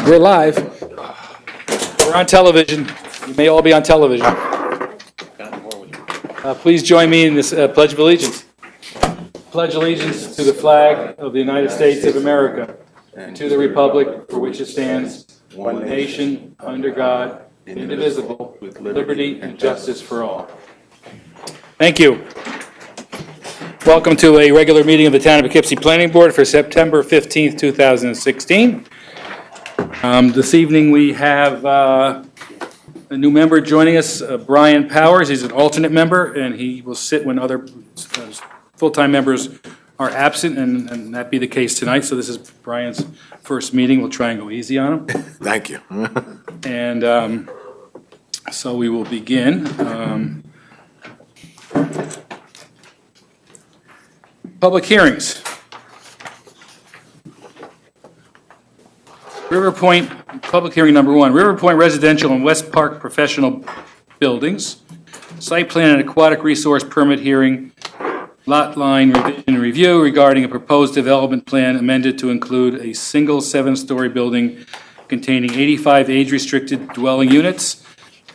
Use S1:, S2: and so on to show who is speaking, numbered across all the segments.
S1: We're live. We're on television. You may all be on television. Please join me in this Pledge of Allegiance. Pledge allegiance to the flag of the United States of America and to the republic for which it stands, one nation, under God, indivisible, with liberty and justice for all. Thank you. Welcome to a regular meeting of the Town of Poughkeepsie Planning Board for September 15th, 2016. This evening we have a new member joining us, Brian Powers. He's an alternate member, and he will sit when other full-time members are absent, and that be the case tonight. So this is Brian's first meeting. We'll try and go easy on him.
S2: Thank you.
S1: And so we will begin. Public hearings. River Point, public hearing number one, River Point Residential and West Park Professional Buildings. Site plan and aquatic resource permit hearing, lot line revision review regarding a proposed development plan amended to include a single 7-story building containing 85 age-restricted dwelling units,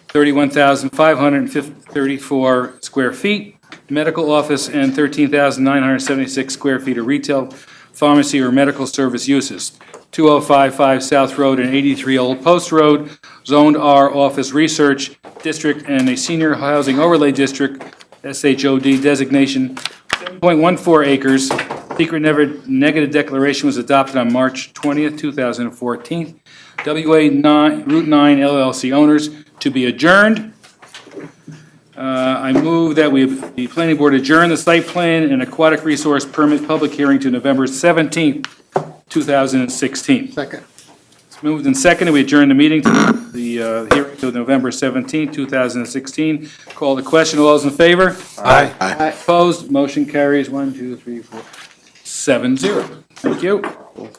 S1: 31,534 square feet, medical office, and 13,976 square feet of retail, pharmacy, or medical service uses. 2055 South Road and 83 Old Post Road, Zoned R Office Research District and a Senior Housing Overlay District, SHOD designation, 7.14 acres. Secret negative declaration was adopted on March 20th, 2014. WA Route 9 LLC owners to be adjourned. I move that the planning board adjourn the site plan and aquatic resource permit public hearing to November 17th, 2016.
S3: Second.
S1: It's moved and seconded. We adjourn the meeting to the hearing to November 17th, 2016. Call the question. All those in favor?
S2: Aye.
S1: Opposed? Motion carries 7-0. Thank you.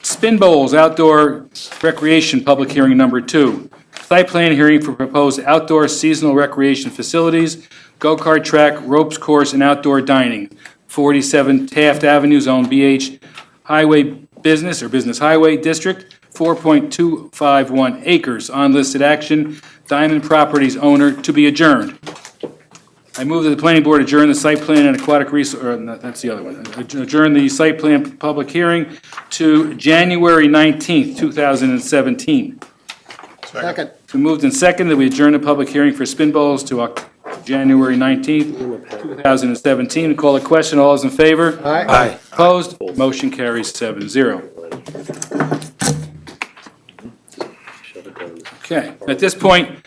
S1: Spin Bowls Outdoor Recreation Public Hearing number 2. Site plan hearing for proposed outdoor seasonal recreation facilities, go-kart track, ropes course, and outdoor dining. 47 Taft Avenue, Zone BH, Highway Business or Business Highway District, 4.251 acres. On listed action, Diamond Properties owner to be adjourned. I move that the planning board adjourn the site plan and aquatic resource, or that's the other one. Adjourn the site plan public hearing to January 19th, 2017.
S3: Second.
S1: We moved and seconded that we adjourn the public hearing for Spin Bowls to January 19th, 2017. Call the question. All those in favor?
S3: Aye.
S1: Opposed? Motion carries 7-0. Okay. At this point,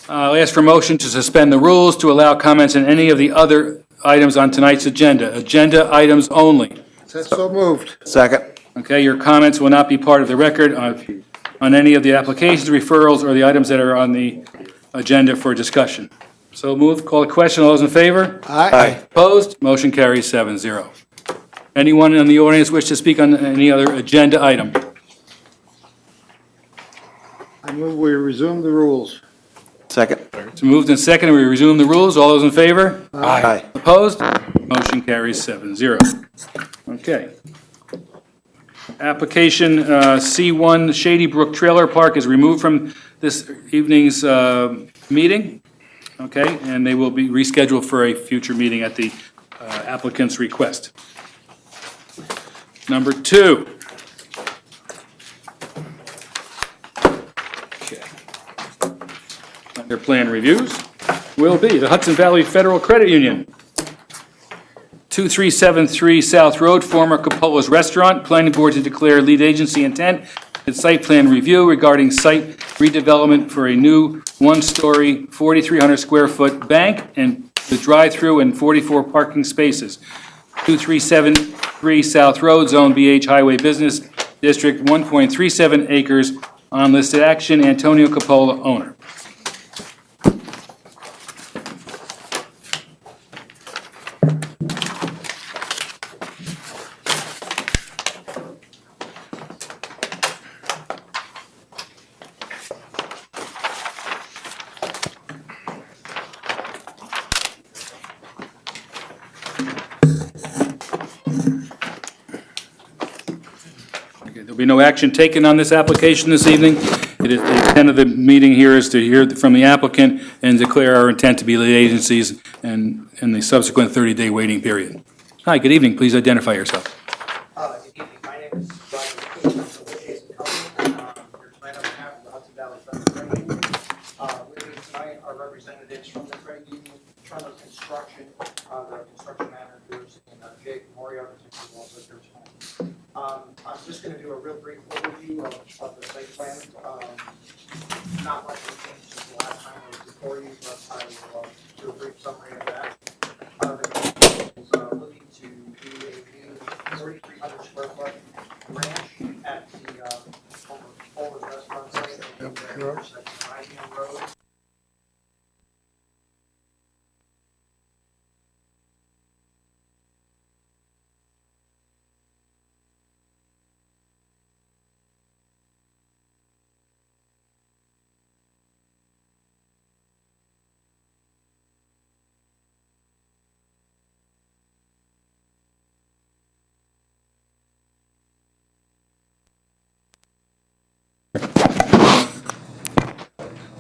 S1: I'll ask for motion to suspend the rules to allow comments on any of the other items on tonight's agenda. Agenda items only.
S3: So moved.
S2: Second.
S1: Okay, your comments will not be part of the record on any of the applications, referrals, or the items that are on the agenda for discussion. So move, call the question. All those in favor?
S3: Aye.
S1: Opposed? Motion carries 7-0. Anyone in the audience wish to speak on any other agenda item?
S3: I move we resume the rules.
S2: Second.
S1: It's moved and seconded. We resume the rules. All those in favor?
S2: Aye.
S1: Opposed? Motion carries 7-0. Okay. Application C1 Shady Brook Trailer Park is removed from this evening's meeting. Okay, and they will be rescheduled for a future meeting at the applicant's request. Number 2. Okay. Under plan reviews will be the Hudson Valley Federal Credit Union. 2373 South Road, former Capola's Restaurant. Planning board to declare lead agency intent and site plan review regarding site redevelopment for a new 1-story, 4,300 square foot bank and the drive-through and 44 parking spaces. 2373 South Road, Zone BH Highway Business District, 1.37 acres. On listed action, Antonio Capola, owner. There'll be no action taken on this application this evening. It is, the intent of the meeting here is to hear from the applicant and declare our intent to be lead agencies and the subsequent 30-day waiting period. Hi, good evening. Please identify yourself.
S2: Good evening. My name is Roger McKee. I'm with Jason Company. We're tonight on behalf of the Hudson Valley Federal Credit Union. With me tonight are representatives from the credit union, Turner Construction, the construction managers, and Jake Moriarty, who's also here tonight. I'm just going to do a real brief overview of the site plan. Not much has changed since the last time I was before you, but I will do a brief summary of that. The company is looking to do a new 4,300 square foot ranch at the Fuller's Restaurant site at the intersection of IBM Road.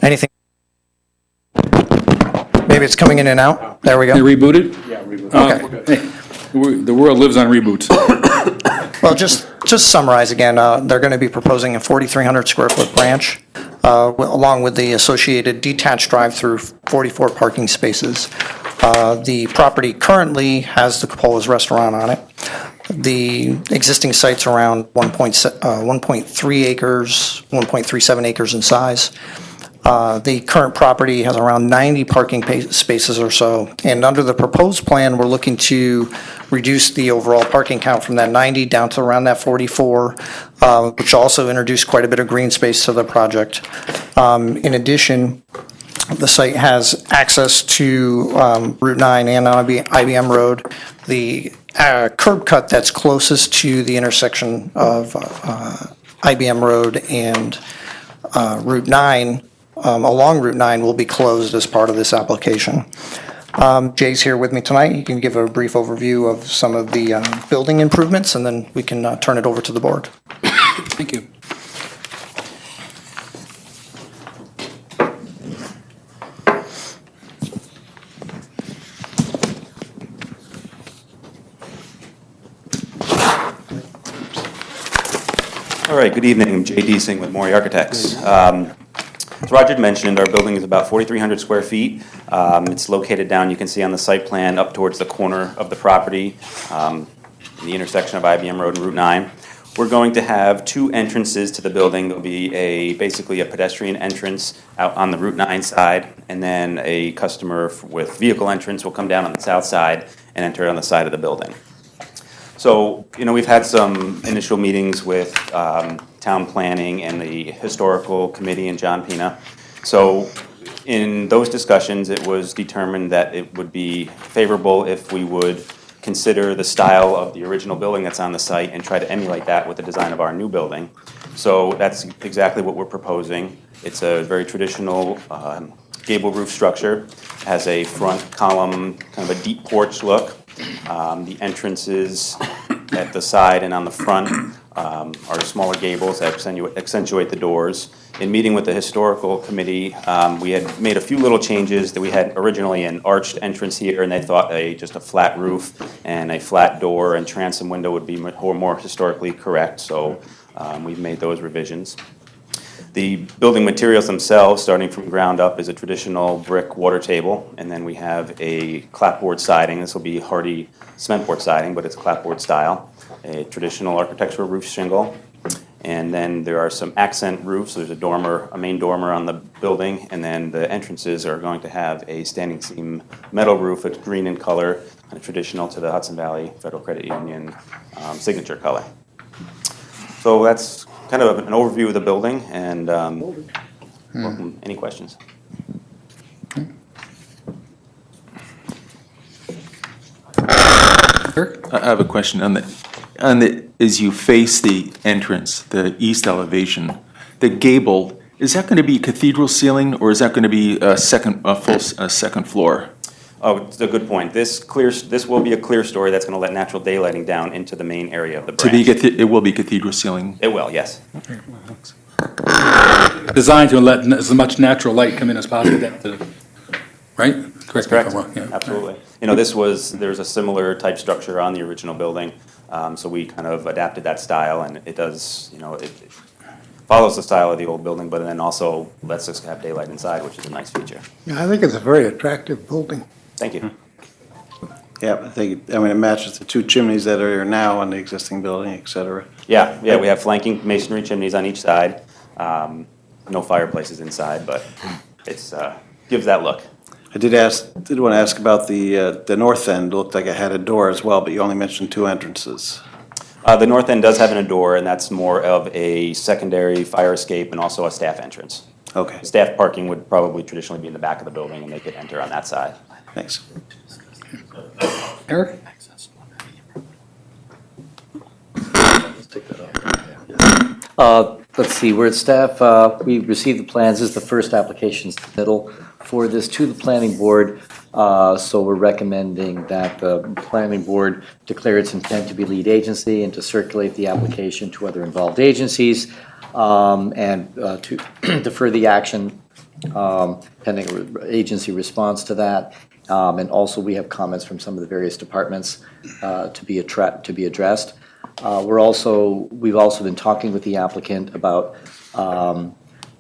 S2: Anything? Maybe it's coming in and out. There we
S1: They
S2: go.
S1: rebooted?
S4: Yeah, reboot.
S2: Okay.
S1: Hey, the world lives on reboots.
S2: Well, just summarize again. They're going to be proposing a 4,300 square foot branch, along with the associated detached drive-through 44 parking spaces. The property currently has the Copola's restaurant on it. The existing site's around 1.3 acres, 1.37 acres in size. The current property has around 90 parking spaces or so, and under the proposed plan, we're looking to reduce the overall parking count from that 90 down to around that 44, which also introduced quite a bit of green space to the project. In addition, the site has access to Route 9 and IBM Road. The curb cut that's closest to the intersection of IBM Road and Route 9, along Route 9, will be closed as part of this application. Jay's here with me tonight. He can give a brief overview of some of the building improvements, and then we can turn it over to the board.
S1: Thank you.
S5: All right, good evening. I'm Jay Deasing with Mori Architects. As Roger had mentioned, our building is about 4,300 square feet. It's located down, you can see on the site plan, up towards the corner of the property, in the intersection of IBM Road and Route 9. We're going to have two entrances to the building. There'll be basically a pedestrian entrance out on the Route 9 side, and then a customer with vehicle entrance will come down on the south side and enter on the side of the building. So, we've had some initial meetings with town planning and the historical committee and John Pina. So, in those discussions, it was determined that it would be favorable if we would consider the style of the original building that's on the site and try to emulate that with the design of our new building. So that's exactly what we're proposing. It's a very traditional gable roof structure. It has a front column, kind of a deep porch look. The entrances at the side and on the front are smaller gables that accentuate the doors. In meeting with the historical committee, we had made a few little changes. That we had originally an arched entrance here, and they thought just a flat roof and a flat door and transom window would be more historically correct. So we've made those revisions. The building materials themselves, starting from ground up, is a traditional brick water table, and then we have a clapboard siding. This will be hardy cement board siding, but it's clapboard style. A traditional architectural roof shingle, and then there are some accent roofs. There's a main dormer on the building, and then the entrances are going to have a standing seam metal roof. It's green in color, kind of traditional to the Hudson Valley Federal Credit Union signature color. So that's kind of an overview of the building, and welcome any questions.
S4: I have a question on as you face the entrance, the east elevation, the gable, is that going to be cathedral ceiling, or is that going to be a second floor?
S5: Oh, it's a good point. This will be a clear story that's gonna let natural daylighting down into the main area of the
S4: To be,
S5: branch.
S4: it will be cathedral ceiling.
S5: It will, yes.
S1: Designed to let as much natural light come in as possible, right? Correct me if I'm wrong. Yeah.
S5: Absolutely. There's a similar type structure on the original building, so we kind of adapted that style, and it does, it follows the style of the old building, but then also lets us have daylight inside, which is a nice feature.
S3: Yeah, I think it's a very attractive building.
S5: Thank you.
S6: Yeah, it matches the two chimneys that are here now on the existing building, et cetera.
S5: Yeah, we have flanking masonry chimneys on each side. No fireplaces inside, but it's gives that look.
S6: I did want to ask about the north end. Looked like it had a door as well, but you only mentioned two entrances.
S5: The north end does have a door, and that's more of a secondary fire escape and also a staff entrance.
S6: Okay,
S5: Staff parking would probably traditionally be in the back of the building, and they could enter on that side.
S6: thanks.
S1: Eric?
S7: Let's see, we're at staff, we received the plans, this is the first application submittal for this to the planning board. So we're recommending that the planning board declare its intent to be lead agency and to circulate the application to other involved agencies, and to defer the action pending agency response to that. And also, we have comments from some of the various departments to be addressed. We've also been talking with the applicant about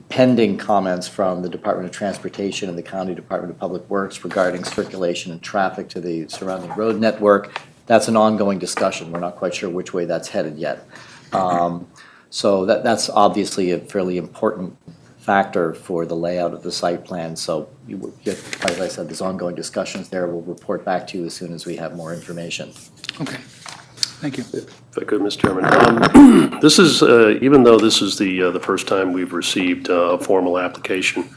S7: pending comments from the Department of Transportation and the County Department of Public Works regarding circulation and traffic to the surrounding road network. That's an ongoing discussion. We're not quite sure which way that's headed yet. So that's obviously a fairly important factor for the layout of the site plan. So, as I said, there's ongoing discussions there. We'll report back to you as soon as we have more information.
S1: Okay. Thank you.
S8: If I could, Mr. Chairman. This is, even though this is the first time we've received a formal application,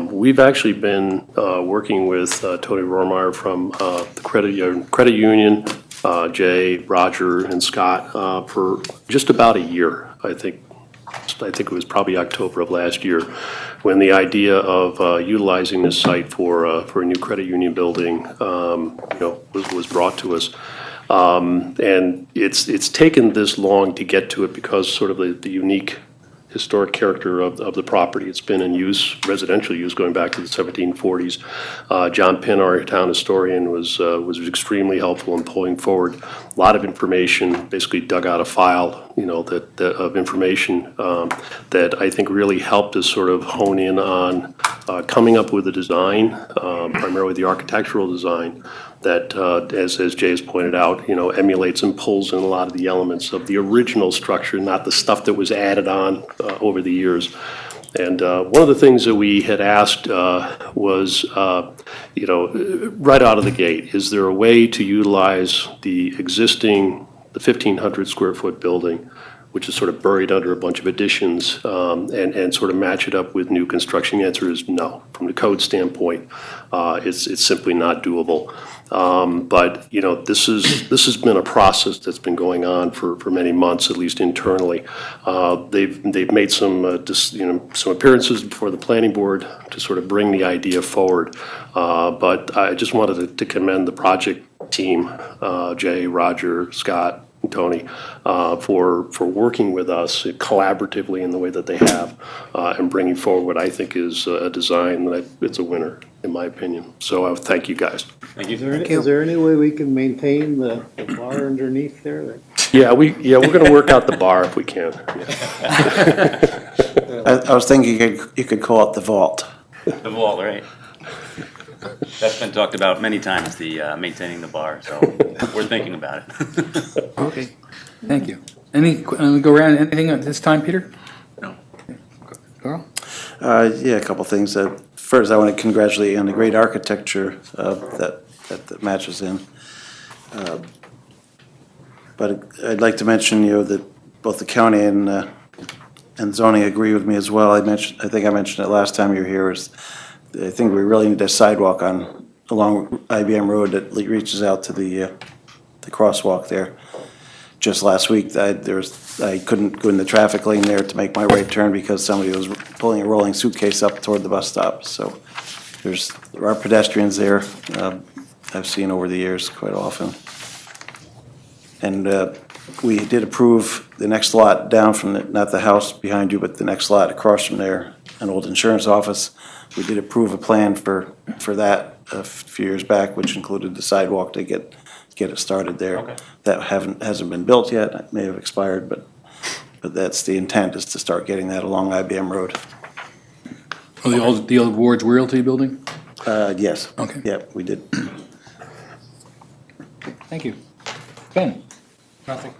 S8: we've actually been working with Tony Rohrmeyer from the credit union, Jay, Roger, and Scott for just about a year, I think. It was probably October of last year, when the idea of utilizing this site for a new credit union building, was brought to us. And it's taken this long to get to it because sort of the unique historic character of the property. It's been in use, residential use, going back to the 1740s. John Pinn, our town historian, was extremely helpful in pulling forward a lot of information, basically dug out a file, of information that I think really helped us sort of hone in on coming up with a design, primarily the architectural design, that, as Jay has pointed out, emulates and pulls in a lot of the elements of the original structure, not the stuff that was added on over the years. And one of the things that we had asked was, right out of the gate, is there a way to utilize the 1,500 square foot building, which is sort of buried under a bunch of additions, and sort of match it up with new construction? The answer is no. From the code standpoint, it's simply not doable. But this has been a process that's been going on for many months, at least internally. They've made some appearances before the planning board to sort of bring the idea forward. But I just wanted to commend the project team, Jay, Roger, Scott, and Tony, for working with us collaboratively in the way that they have, and bringing forward what I think is a design that it's a winner, in my opinion. So thank you, guys.
S3: Is there any way we can maintain the bar underneath there?
S8: Yeah, we're going to work out the bar if we can.
S6: I was thinking you could call it the vault.
S9: The vault, right? That's been talked about many times, the maintaining the bar, so we're thinking about it.
S1: Okay. Thank you. Go around, anything at this time, Peter?
S9: No.
S1: Carl?
S6: Yeah, a couple things. First, I want to congratulate you on the great architecture that matches in. But I'd like to mention, that both the county and zoning agree with me as well. I think I mentioned it last time you were here. I think we really need a sidewalk along IBM Road that reaches out to the crosswalk there. Just last week, I couldn't go in the traffic lane there to make my right turn because somebody was pulling a rolling suitcase up toward the bus stop. So there are pedestrians there, I've seen over the years quite often. And we did approve the next lot down from, not the house behind you, but the next lot across from there, an old insurance office. We did approve a plan for that a few years back, which included the sidewalk to get it started there.
S9: Okay.
S6: That hasn't been built yet, it may have expired, but that's the intent, is to start getting that along IBM Road.
S1: Oh, the old Ward's Realty Building?
S6: Yes.
S1: Okay.
S6: Yep, we did.
S1: Thank you. Ben? Nothing.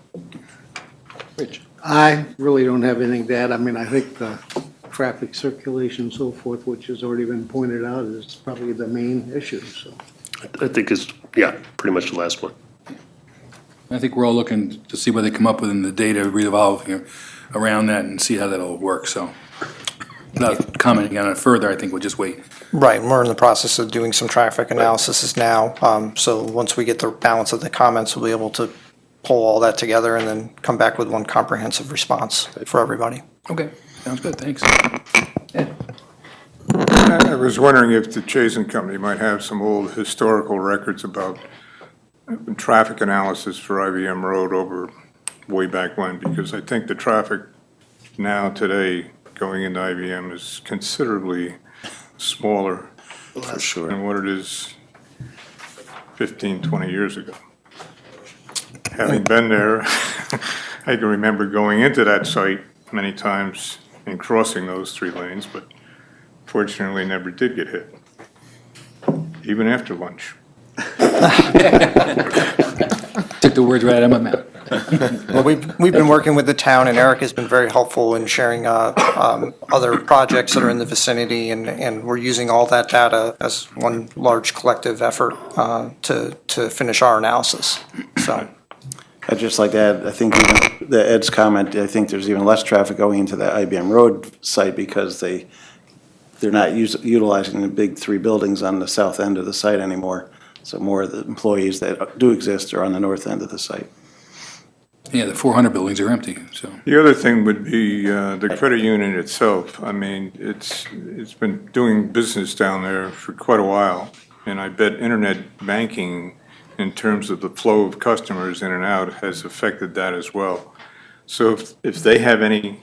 S1: Rich?
S3: I really don't have anything to add. I mean, I think the traffic circulation and so forth, which has already been pointed out, is probably the main issue, so.
S8: I think it's, yeah, pretty much the last one.
S1: I think we're all looking to see what they come up with in the data revolving around that and see how that'll work, so. Without commenting on it further, I think we'll just wait.
S2: Right, and we're in the process of doing some traffic analysis now. So once we get the balance of the comments, we'll be able to pull all that together and then come back with one comprehensive response for everybody.
S1: Okay, sounds good, thanks. Ed?
S10: I was wondering if the Chazen Company might have some old historical records about traffic analysis for IBM Road over way back when, because I think the traffic now today going into IBM is considerably smaller
S6: For sure.
S10: than what it is 15, 20 years ago. Having been there, I can remember going into that site many times and crossing those 3 lanes, but fortunately never did get hit, even after lunch.
S1: Took the words right out of my mouth.
S2: Well, we've been working with the town, and Eric has been very helpful in sharing other projects that are in the vicinity, and we're using all that data as one large collective effort to finish our analysis, so.
S6: I'd just like to add, I think even the Ed's comment, I think there's even less traffic going into the IBM Road site because they're not utilizing the big 3 buildings on the south end of the site anymore. So more of the employees that do exist are on the north end of the site.
S1: Yeah, the 400 buildings are empty, so.
S10: The other thing would be the credit union itself. I mean, it's been doing business down there for quite a while, and I bet internet banking, in terms of the flow of customers in and out, has affected that as well. So if they have any,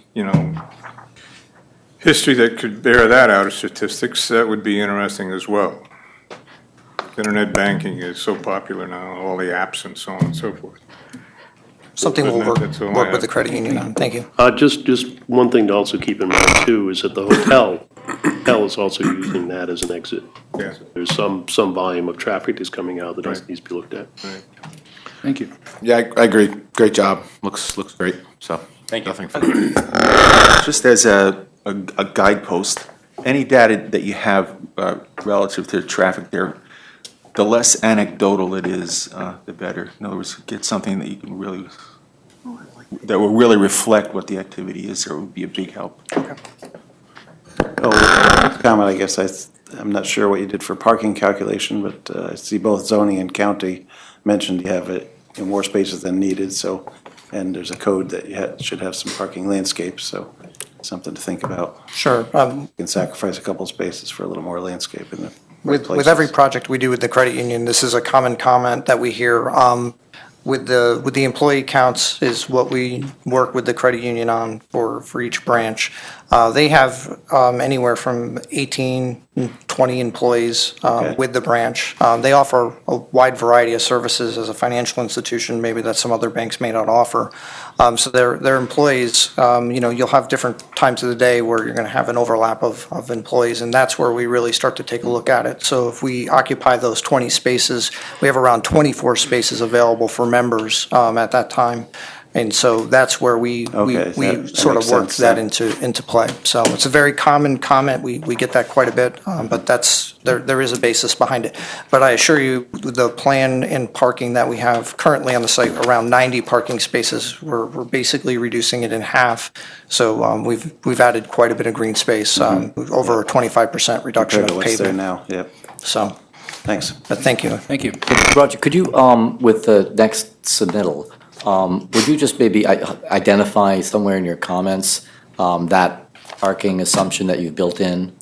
S10: history that could bear that out of statistics, that would be interesting as well. Internet banking is so popular now, all the apps and so on and so forth.
S2: Something we'll
S10: That's all I
S2: work with
S10: have.
S2: the credit union on. Thank you.
S8: Just one thing to also keep in mind too, is that the hotel is also using that as an exit.
S10: Yeah.
S8: There's some volume of traffic that's coming out that
S10: Right.
S8: needs to be looked at.
S10: Right.
S1: Thank you.
S11: Yeah, I agree. Great job. Looks great, so.
S9: Thank you.
S11: Nothing further.
S4: Just as a guidepost, any data that you have relative to traffic there, the less anecdotal it is, the better. In other words, get something that you can really, that will really reflect what the activity is, or would be a big help.
S6: Comment, I guess, I'm not sure what you did for parking calculation, but I see both zoning and county mentioned you have it in more spaces than needed, so, and there's a code that you should have some parking landscapes, so something to think about.
S2: Sure.
S6: You can sacrifice a couple spaces for a little more landscape in the right
S2: With every
S6: places.
S2: project we do with the credit union, this is a common comment that we hear. With the employee counts is what we work with the credit union on for each branch. They have anywhere from 18, 20 employees
S6: Okay.
S2: with the branch. They offer a wide variety of services as a financial institution, maybe that some other banks may not offer. So their employees, you'll have different times of the day where you're going to have an overlap of employees, and that's where we really start to take a look at it. So if we occupy those 20 spaces, we have around 24 spaces available for members at that time. And so that's where we
S6: Okay, that
S2: sort of
S6: makes
S2: work
S6: sense
S2: that
S6: then.
S2: into play. So it's a very common comment. We get that quite a bit, but there is a basis behind it. But I assure you, the plan and parking that we have currently on the site, around 90 parking spaces, we're basically reducing it in half. So we've added quite a bit of green space, over a 25% reduction
S6: Compared to
S2: of
S6: what's there
S2: pavement.
S6: now, yep,
S2: So,
S6: thanks.
S2: but thank you.
S1: Thank you.
S7: Roger, could you, with the next submittal, would you just maybe identify somewhere in your comments that parking assumption that you've built in?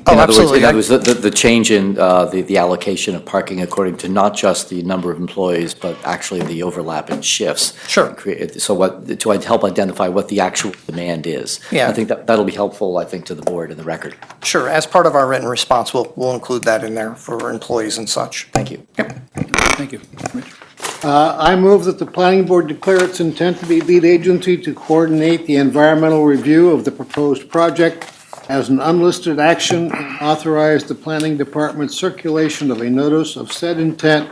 S2: Oh, absolutely.
S7: In other words, the change in the allocation of parking according to not just the number of employees, but actually the overlapping shifts.
S2: Sure.
S7: So to help identify what the actual demand is.
S2: Yeah.
S7: I think that'll be helpful, I think, to the board and the record.
S2: Sure, as part of our written response, we'll include that in there for employees and such.
S7: Thank you.
S1: Thank you. Rich?
S3: I move that the planning board declare its intent to be lead agency to coordinate the environmental review of the proposed project as an unlisted action and authorize the planning department's circulation of a notice of said intent,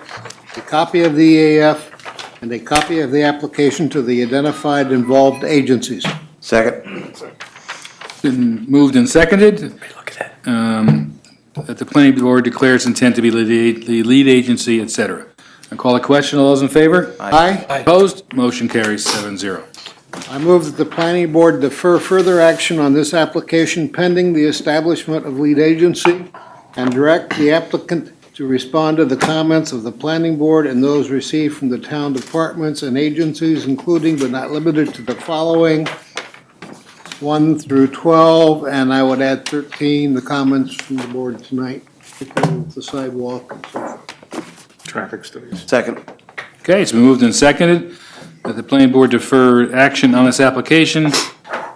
S3: a copy of the EAF, and a copy of the application to the identified involved agencies.
S6: Second?
S1: Been moved and seconded. That the planning board declares intent to be the lead agency, et cetera. I call a question. All those in favor?
S3: Aye.
S1: Opposed? Motion carries 7-0.
S3: I move that the planning board defer further action on this application pending the establishment of lead agency and direct the applicant to respond to the comments of the planning board and those received from the town departments and agencies, including but not limited to the following: 1 through 12, and I would add 13, the comments from the board tonight, particularly with the sidewalk and so forth.
S10: Traffic studies.
S6: Second?
S1: Okay, it's been moved and seconded that the planning board defer action on this application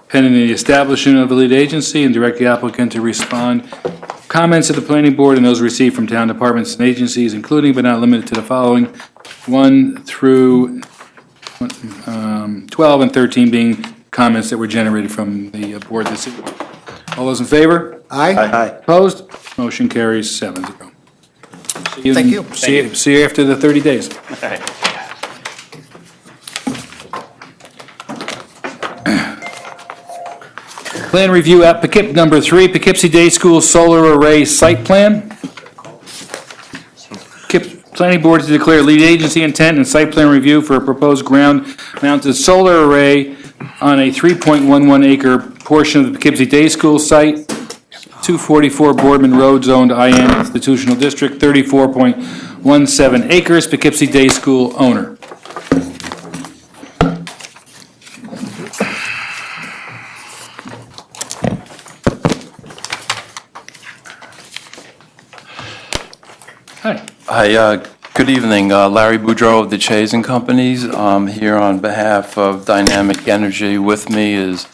S1: pending the establishment of the lead agency and direct the applicant to respond comments of the planning board and those received from town departments and agencies, including but not limited to the following: 1 through 12 and 13 being comments that were generated from the board this evening. All those in favor?
S3: Aye.
S6: Aye.
S1: Opposed? Motion carries 7-0.
S2: Thank you.
S1: See you after the 30 days. Plan review app, number 3, Poughkeepsie Day School Solar Array Site Plan. Planning Board to declare lead agency intent and site plan review for a proposed ground-mounted solar array on a 3.11 acre portion of the Poughkeepsie Day School site, 244 Boardman Road, zoned IN Institutional District, 34.17 acres, Poughkeepsie Day School owner. Hi.
S12: Hi, good evening. Larry Boudreau of the Chazen Companies. Here on behalf of Dynamic Energy. With me is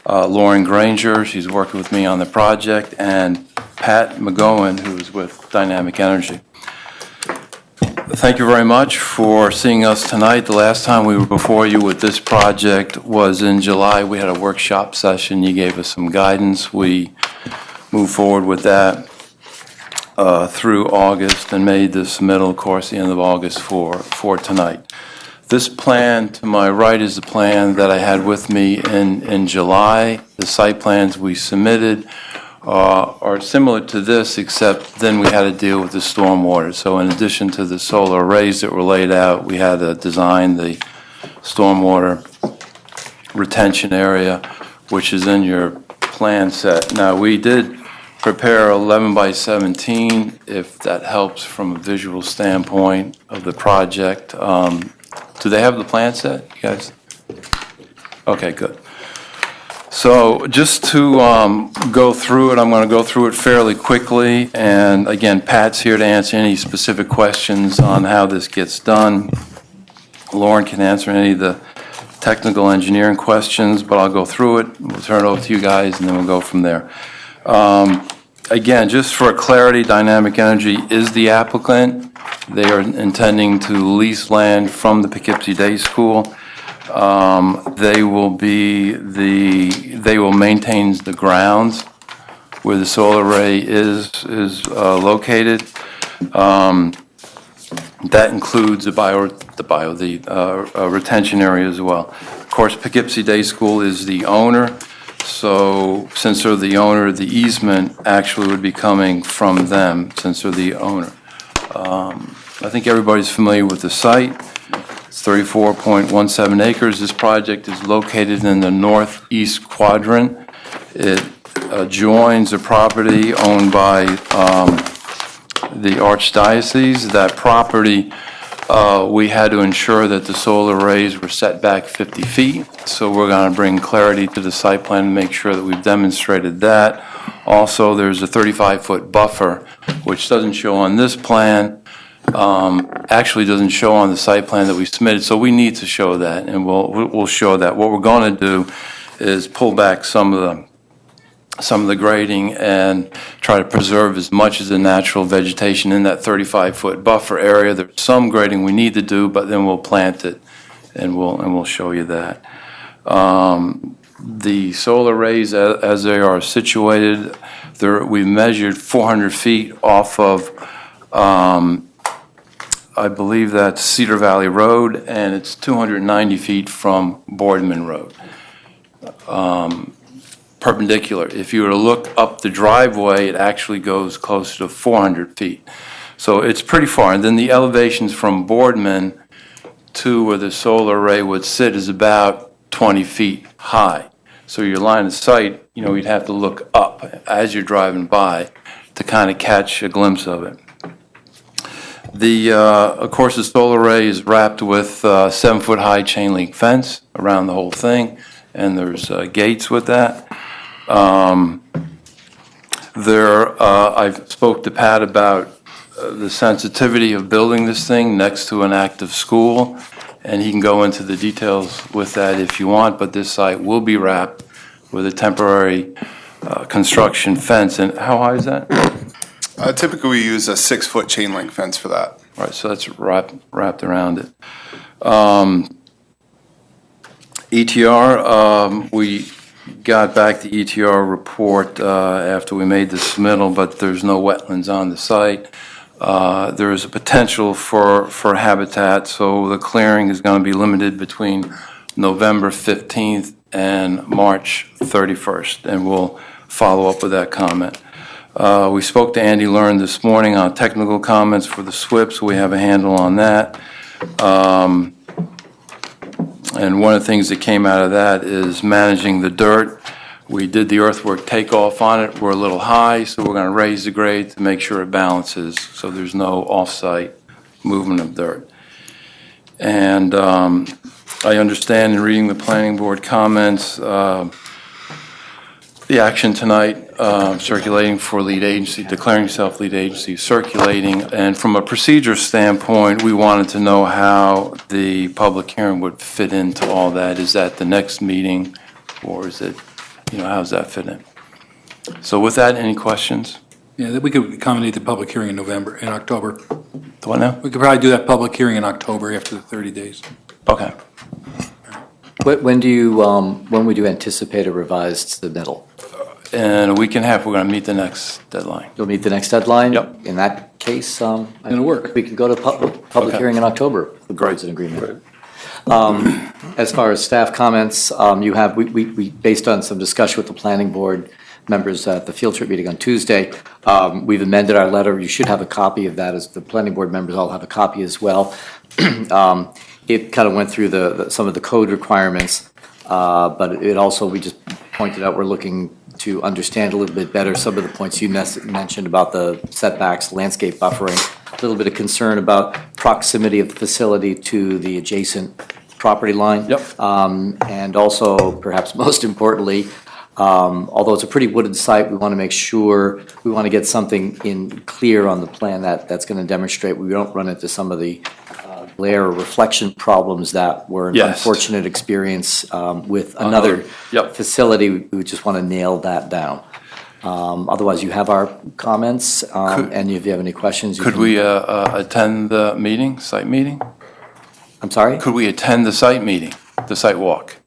S12: Lauren Granger. She's working with me on the project, and Pat McGowan, who is with Dynamic Energy. Thank you very much for seeing us tonight. The last time we were before you with this project was in July. We had a workshop session. You gave us some guidance. We moved forward with that through August and made the submittal, of course, the end of August for tonight. This plan to my right is the plan that I had with me in July. The site plans we submitted are similar to this, except then we had to deal with the stormwater. So in addition to the solar arrays that were laid out, we had to design the stormwater retention area, which is in your plan set. Now, we did prepare 11 by 17, if that helps from a visual standpoint of the project. Do they have the plan set, you guys? Okay, good. So just to go through it, I'm going to go through it fairly quickly. And again, Pat's here to answer any specific questions on how this gets done. Lauren can answer any of the technical engineering questions, but I'll go through it. We'll turn it over to you guys, and then we'll go from there. Again, just for clarity, Dynamic Energy is the applicant. They are intending to lease land from the Poughkeepsie Day School. They will maintain the grounds where the solar array is located. That includes the retention area as well. Of course, Poughkeepsie Day School is the owner. So since they're the owner, the easement actually would be coming from them since they're the owner. I think everybody's familiar with the site. It's 34.17 acres. This project is located in the northeast quadrant. It adjoins a property owned by the Archdiocese. That property, we had to ensure that the solar arrays were set back 50 feet. So we're going to bring clarity to the site plan and make sure that we've demonstrated that. Also, there's a 35-foot buffer, which doesn't show on this plan, actually doesn't show on the site plan that we submitted, so we need to show that, and we'll show that. What we're going to do is pull back some of the grading and try to preserve as much as the natural vegetation in that 35-foot buffer area. There's some grading we need to do, but then we'll plant it, and we'll show you that. The solar arrays, as they are situated, we've measured 400 feet off of, I believe that's Cedar Valley Road, and it's 290 feet from Boardman Road. Perpendicular. If you were to look up the driveway, it actually goes close to 400 feet. So it's pretty far. And then the elevations from Boardman to where the solar array would sit is about 20 feet high. So your line of sight, you'd have to look up as you're driving by to kind of catch a glimpse of it. Of course, the solar array is wrapped with a 7-foot high chain link fence around the whole thing, and there's gates with that. I spoke to Pat about the sensitivity of building this thing next to an active school, and he can go into the details with that if you want, but this site will be wrapped with a temporary construction fence. And how high is that?
S13: Typically, we use a 6-foot chain link fence for that.
S12: Right, so that's wrapped around it. ETR, we got back the ETR report after we made the submittal, but there's no wetlands on the site. There is a potential for habitat, so the clearing is going to be limited between November 15th and March 31st, and we'll follow up with that comment. We spoke to Andy Learn this morning on technical comments for the SWIP, so we have a handle on that. And one of the things that came out of that is managing the dirt. We did the earthwork takeoff on it. We're a little high, so we're going to raise the grade to make sure it balances so there's no off-site movement of dirt. And I understand in reading the planning board comments, the action tonight, circulating for lead agency, declaring yourself lead agency, circulating. And from a procedure standpoint, we wanted to know how the public hearing would fit into all that. Is that the next meeting, or is it, how does that fit in? So with that, any questions?
S1: Yeah, that we could accommodate the public hearing in October.
S12: What now?
S1: We could probably do that public hearing in October after the 30 days.
S12: Okay.
S7: When would you anticipate a revised submittal?
S12: In a week and a half, we're going to meet the next deadline.
S7: You'll meet the next deadline?
S12: Yep.
S7: In that case,
S1: It'll work.
S7: We could go to public
S12: Okay.
S7: hearing in October. The board's in agreement. As far as staff comments, we based on some discussion with the planning board members at the field trip meeting on Tuesday, we've amended our letter. You should have a copy of that, as the planning board members all have a copy as well. It kind of went through some of the code requirements, but it also, we just pointed out, we're looking to understand a little bit better some of the points you mentioned about the setbacks, landscape buffering, a little bit of concern about proximity of the facility to the adjacent property line.
S12: Yep.
S7: And also, perhaps most importantly, although it's a pretty wooded site, we want to make sure, we want to get something in clear on the plan that's going to demonstrate we don't run into some of the glare or reflection problems that were an
S12: Yes.
S7: unfortunate experience with another
S12: Yep.
S7: facility. We just want to nail that down. Otherwise, you have our comments, and if you have any questions, you
S12: Could
S7: can-
S12: we attend the meeting, site meeting?
S7: I'm sorry?
S12: Could we attend the site meeting, the site walk?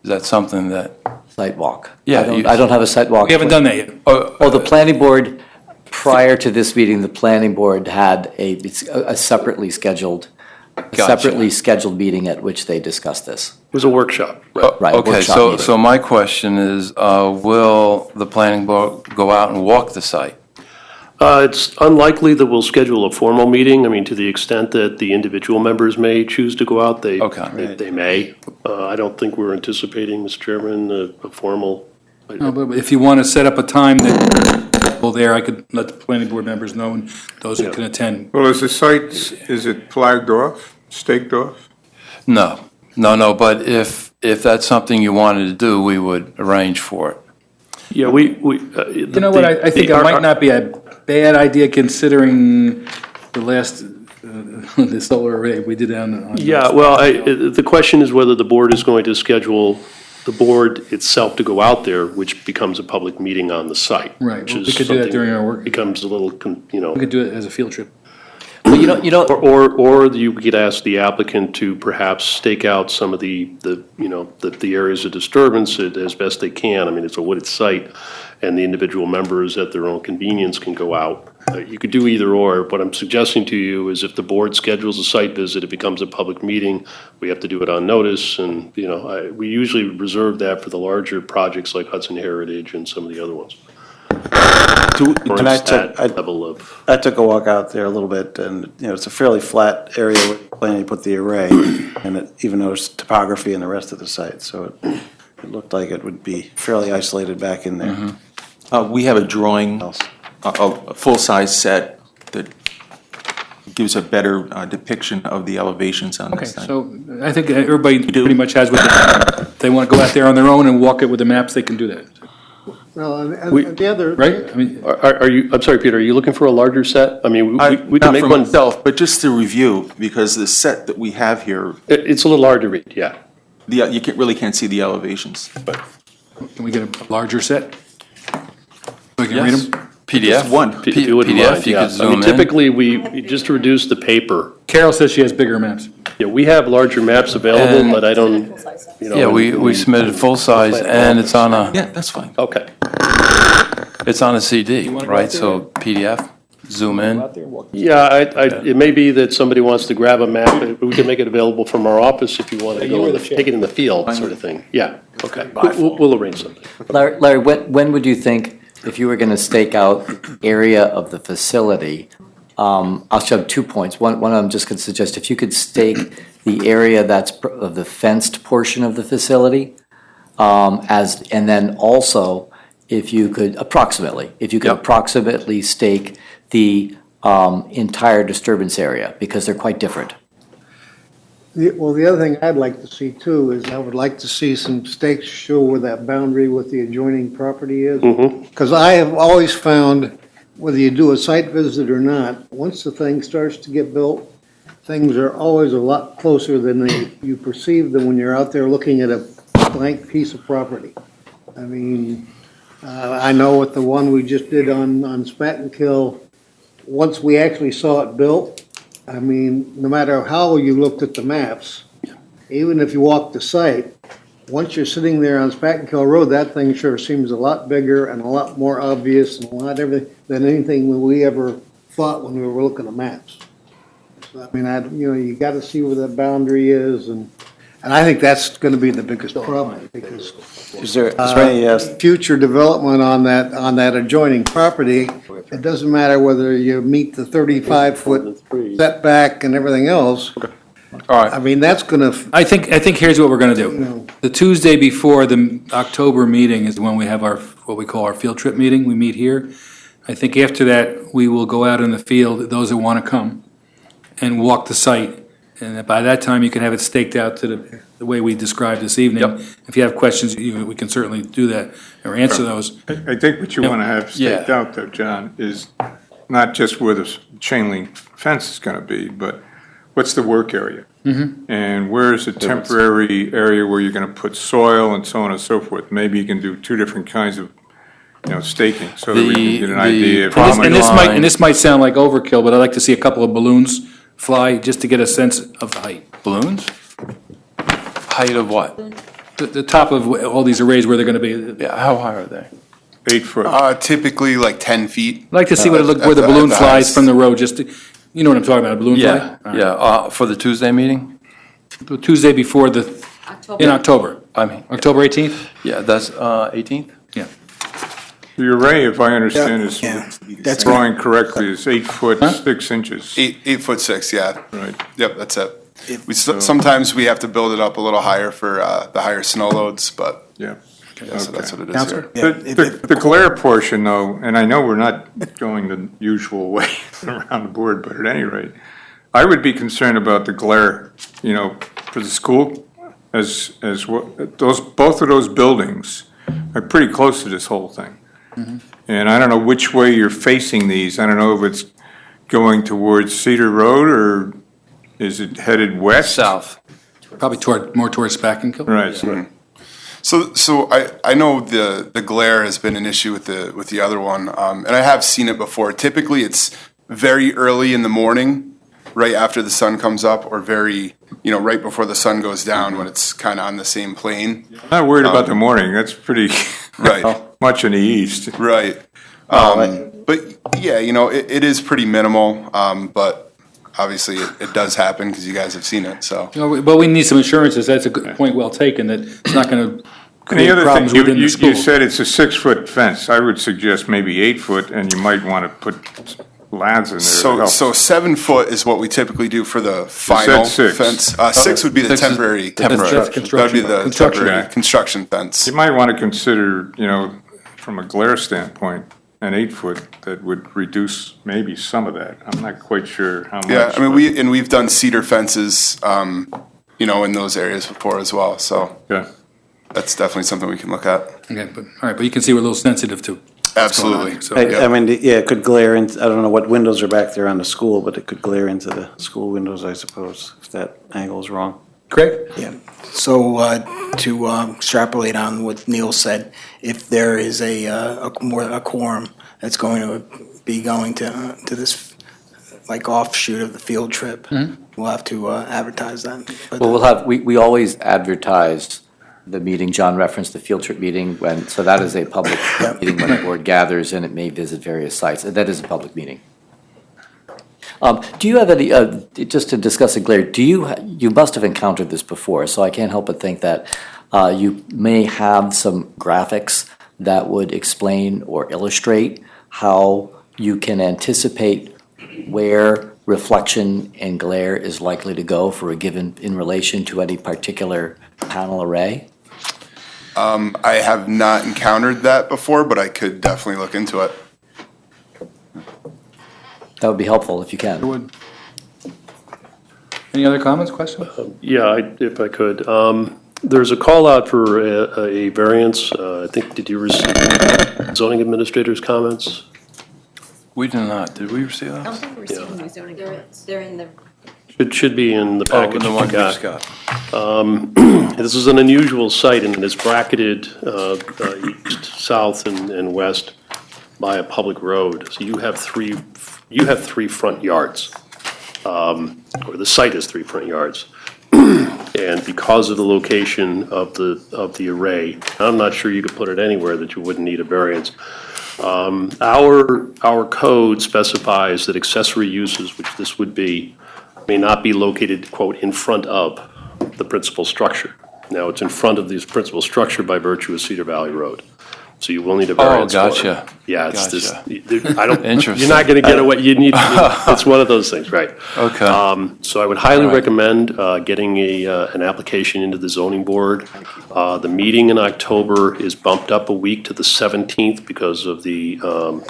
S12: Is that something that?
S7: Site walk.
S12: Yeah,
S7: I don't have a site walk.
S1: We haven't done that yet.
S7: Oh, the planning board, prior to this meeting, the planning board had a separately scheduled meeting at which they discussed this.
S8: It was a workshop.
S7: Right,
S12: Okay,
S7: workshop
S12: so,
S7: meeting.
S12: so my question is, will the planning board go out and walk the site?
S8: It's unlikely that we'll schedule a formal meeting. I mean, to the extent that the individual members may choose to go out, they may. I don't think we're anticipating, Mr. Chairman, a formal.
S1: No, but if you want to set up a time that, well, there, I could let the planning board members know, and those who can attend.
S10: Well, is the site, is it flagged off, staked off?
S12: No, but if that's something you wanted to do, we would arrange for it.
S8: Yeah,
S1: You know what, I think it might not be a bad idea considering the last, the solar array we did on.
S8: Yeah, well, the question is whether the board is going to schedule the board itself to go out there, which becomes a public meeting on the site.
S1: Right,
S8: which
S1: well,
S8: is
S1: we could do that
S8: something
S1: during our work.
S8: Becomes a little,
S1: We could do it as a field trip.
S7: Well, you know,
S8: Or you could ask the applicant to perhaps stake out some of the areas of disturbance as best they can. I mean, it's a wooded site, and the individual members at their own convenience can go out. You could do either or. What I'm suggesting to you is if the board schedules a site visit, it becomes a public meeting. We have to do it on notice, and, we usually reserve that for the larger projects like Hudson Heritage and some of the other ones.
S6: And I took a walk out there a little bit, and, it's a fairly flat area where you're planning to put the array, and even though there's topography in the rest of the site, so it looked like it would be fairly isolated back in there.
S4: We have a drawing, a full-size set that gives a better depiction of the elevations on
S1: Okay,
S4: this site.
S1: so I think everybody pretty much has what if they want to go out there on their own and walk it with the maps, they can do that,
S3: Well, and the other.
S1: right? I mean,
S8: Are you, I'm sorry, Peter, are you looking for a larger set? I mean, we can
S4: Not
S8: make
S4: for
S8: one,
S4: myself, but just to review, because the set that we have here,
S8: it's a little hard to read, yeah.
S4: you really can't see the elevations.
S1: can we get a larger set? So we can read
S12: Yes.
S1: them?
S12: PDF?
S4: Just one.
S8: If you wouldn't
S12: PDF,
S8: mind,
S12: you
S8: yeah.
S12: could
S8: I mean,
S12: zoom in.
S8: typically, just to reduce the paper,
S1: Carol says she has bigger maps.
S8: yeah, we have larger maps available,
S12: And-
S8: but I don't,
S12: Yeah, we submitted full size and it's on
S4: Yeah, that's fine.
S8: Okay.
S12: it's on a CD,
S1: wanna go
S12: right?
S1: out there?
S12: So PDF, zoom in.
S8: Yeah, it may be that somebody wants to grab a map, but we can make it available from our office if you want to go, take it in the field, sort of thing. Yeah, okay. We'll arrange something.
S7: Larry, when would you think, if you were going to stake out the area of the facility, I'll show 2 points. One, I'm just going to suggest if you could stake the area that's of the fenced portion of the facility, and then also if you could approximately stake the entire disturbance area, because they're quite different.
S3: Well, the other thing I'd like to see too is I would like to see some stakes show where that boundary with the adjoining property is. Because I have always found, whether you do a site visit or not, once the thing starts to get built, things are always a lot closer than you perceive them when you're out there looking at a blank piece of property. I mean, I know with the one we just did on Spattenkill, once we actually saw it built, I mean, no matter how you looked at the maps, even if you walked the site, once you're sitting there on Spattenkill Road, that thing sure seems a lot bigger and a lot more obvious and a lot everything than anything we ever thought when we were looking at maps. So, I mean, you got to see where that boundary is, and I think that's going to be the biggest problem because
S6: Is there any,
S3: future development on that adjoining property, it doesn't matter whether you meet the 35-foot setback and everything else.
S12: All right.
S3: I mean, that's gonna,
S1: I think here's what we're gonna do.
S3: know.
S1: The Tuesday before the October meeting is when we have what we call our field trip meeting. We meet here. I think after that, we will go out in the field, those who wanna come, and walk the site. And by that time, you can have it staked out to the way we described this evening.
S12: Yep.
S1: If you have questions, we can certainly do that or answer those.
S10: I think what you want to have staked out though, John, is not just where the chain link fence is going to be, but what's the work area? And where is the temporary area where you're going to put soil and so on and so forth? Maybe you can do two different kinds of, staking so that we can get an idea of how much.
S1: And this might sound like overkill, but I'd like to see a couple of balloons fly just to get a sense of the height.
S12: Balloons? Height of what?
S1: The top of all these arrays where they're gonna be.
S12: Yeah, how high are they?
S10: 8 foot.
S13: Typically like 10 feet.
S1: I'd like to see what it look, where the
S13: at
S1: balloon
S13: the
S1: flies
S13: highest.
S1: from the road, just to, you know what I'm talking about, a balloon
S12: Yeah,
S1: fly?
S12: yeah, for the Tuesday meeting?
S1: The Tuesday before in October,
S12: I mean,
S1: October 18th?
S12: yeah, that's 18th?
S1: Yeah.
S10: The array, if I understand, is
S6: that's
S10: drawing correctly, is 8 foot 6 inches.
S13: 8'6", yeah.
S10: Right.
S13: Yep, that's it. Sometimes we have to build it up a little higher for the higher snow loads, but
S10: Yeah.
S13: yeah, so that's what it is
S1: Counselor?
S13: here.
S10: The glare portion though, and I know we're not going the usual way around the board, but at any rate, I would be concerned about the glare, for the school, as what, both of those buildings are pretty close to this whole thing. And I don't know which way you're facing these. I don't know if it's going towards Cedar Road or is it headed west?
S12: South.
S14: Probably more towards Spackenkill.
S10: Right.
S14: Yeah.
S13: So I know the glare has been an issue with the other one, and I have seen it before. Typically, it's very early in the morning, right after the sun comes up, or right before the sun goes down when it's kind of on the same plane.
S10: I'm not worried about the morning. That's pretty
S13: Right.
S10: much in the east.
S13: Right. But yeah, it is pretty minimal, but obviously it does happen because you guys have seen it, so.
S1: But we need some assurances, that's a good point well taken, that it's not going to
S10: And the
S1: create
S10: other thing,
S1: problems within the
S10: you
S1: school.
S10: said it's a 6-foot fence. I would suggest maybe 8 foot, and you might want to put lads in there to help.
S13: So 7 foot is what we typically do for the final
S10: six.
S13: fence. 6 would be the
S12: Six is
S13: temporary.
S12: temporary.
S1: That's
S13: That would be the
S1: construction.
S13: temporary construction fence.
S10: You might want to consider, from a glare standpoint, an 8 foot that would reduce maybe some of that. I'm not quite sure how much.
S13: Yeah, I mean,
S10: but-
S13: we've done cedar fences, in those areas before as well, so
S10: Yeah.
S13: that's definitely something we can look at.
S1: Okay, but you can see we're a little sensitive to what's going on
S13: Absolutely.
S1: here, so-
S6: I mean, yeah, it could glare in, I don't know what windows are back there on the school, but it could glare into the school windows, I suppose, if that angle is wrong.
S1: Craig?
S15: Yeah, so to extrapolate on what Neil said, if there is a quorum that's going to be going to this, like offshoot of the field trip, we'll have to advertise that. But
S7: Well, we always advertise the meeting. John referenced the field trip meeting, so that is a public meeting when the board gathers and it may visit various sites. That is a public meeting. Do you have any, just to discuss a glare, you must have encountered this before, so I can't help but think that you may have some graphics that would explain or illustrate how you can anticipate where reflection and glare is likely to go for a given, in relation to any particular panel array?
S13: I have not encountered that before, but I could definitely look into it.
S7: That would be helpful if you can.
S1: Would. Any other comments, questions?
S8: Yeah, if I could. There's a call out for a variance. I think, did you receive zoning administrator's comments?
S12: We did not. Did we receive
S16: I don't
S12: those?
S16: think we're receiving new zoning comments. They're in the.
S8: It should be in the package
S12: the
S8: you
S12: one you
S8: got.
S12: just got.
S8: This is an unusual site, and it's bracketed east, south, and west by a public road. So you have three front yards, or the site has 3 front yards. And because of the location of the array, I'm not sure you could put it anywhere that you wouldn't need a variance. Our code specifies that accessory uses, which this would be, may not be located, quote, in front of the principal structure. Now, it's in front of this principal structure by virtue of Cedar Valley Road. So you will need a variance for it.
S12: gotcha.
S8: Yeah, it's just,
S12: Gotcha.
S8: I don't,
S12: Interesting.
S8: you're not gonna get what you need. It's one of those things, right?
S12: Okay.
S8: So I would highly
S12: All right.
S8: recommend getting an application into the zoning board. The meeting in October is bumped up a week to the 17th because of the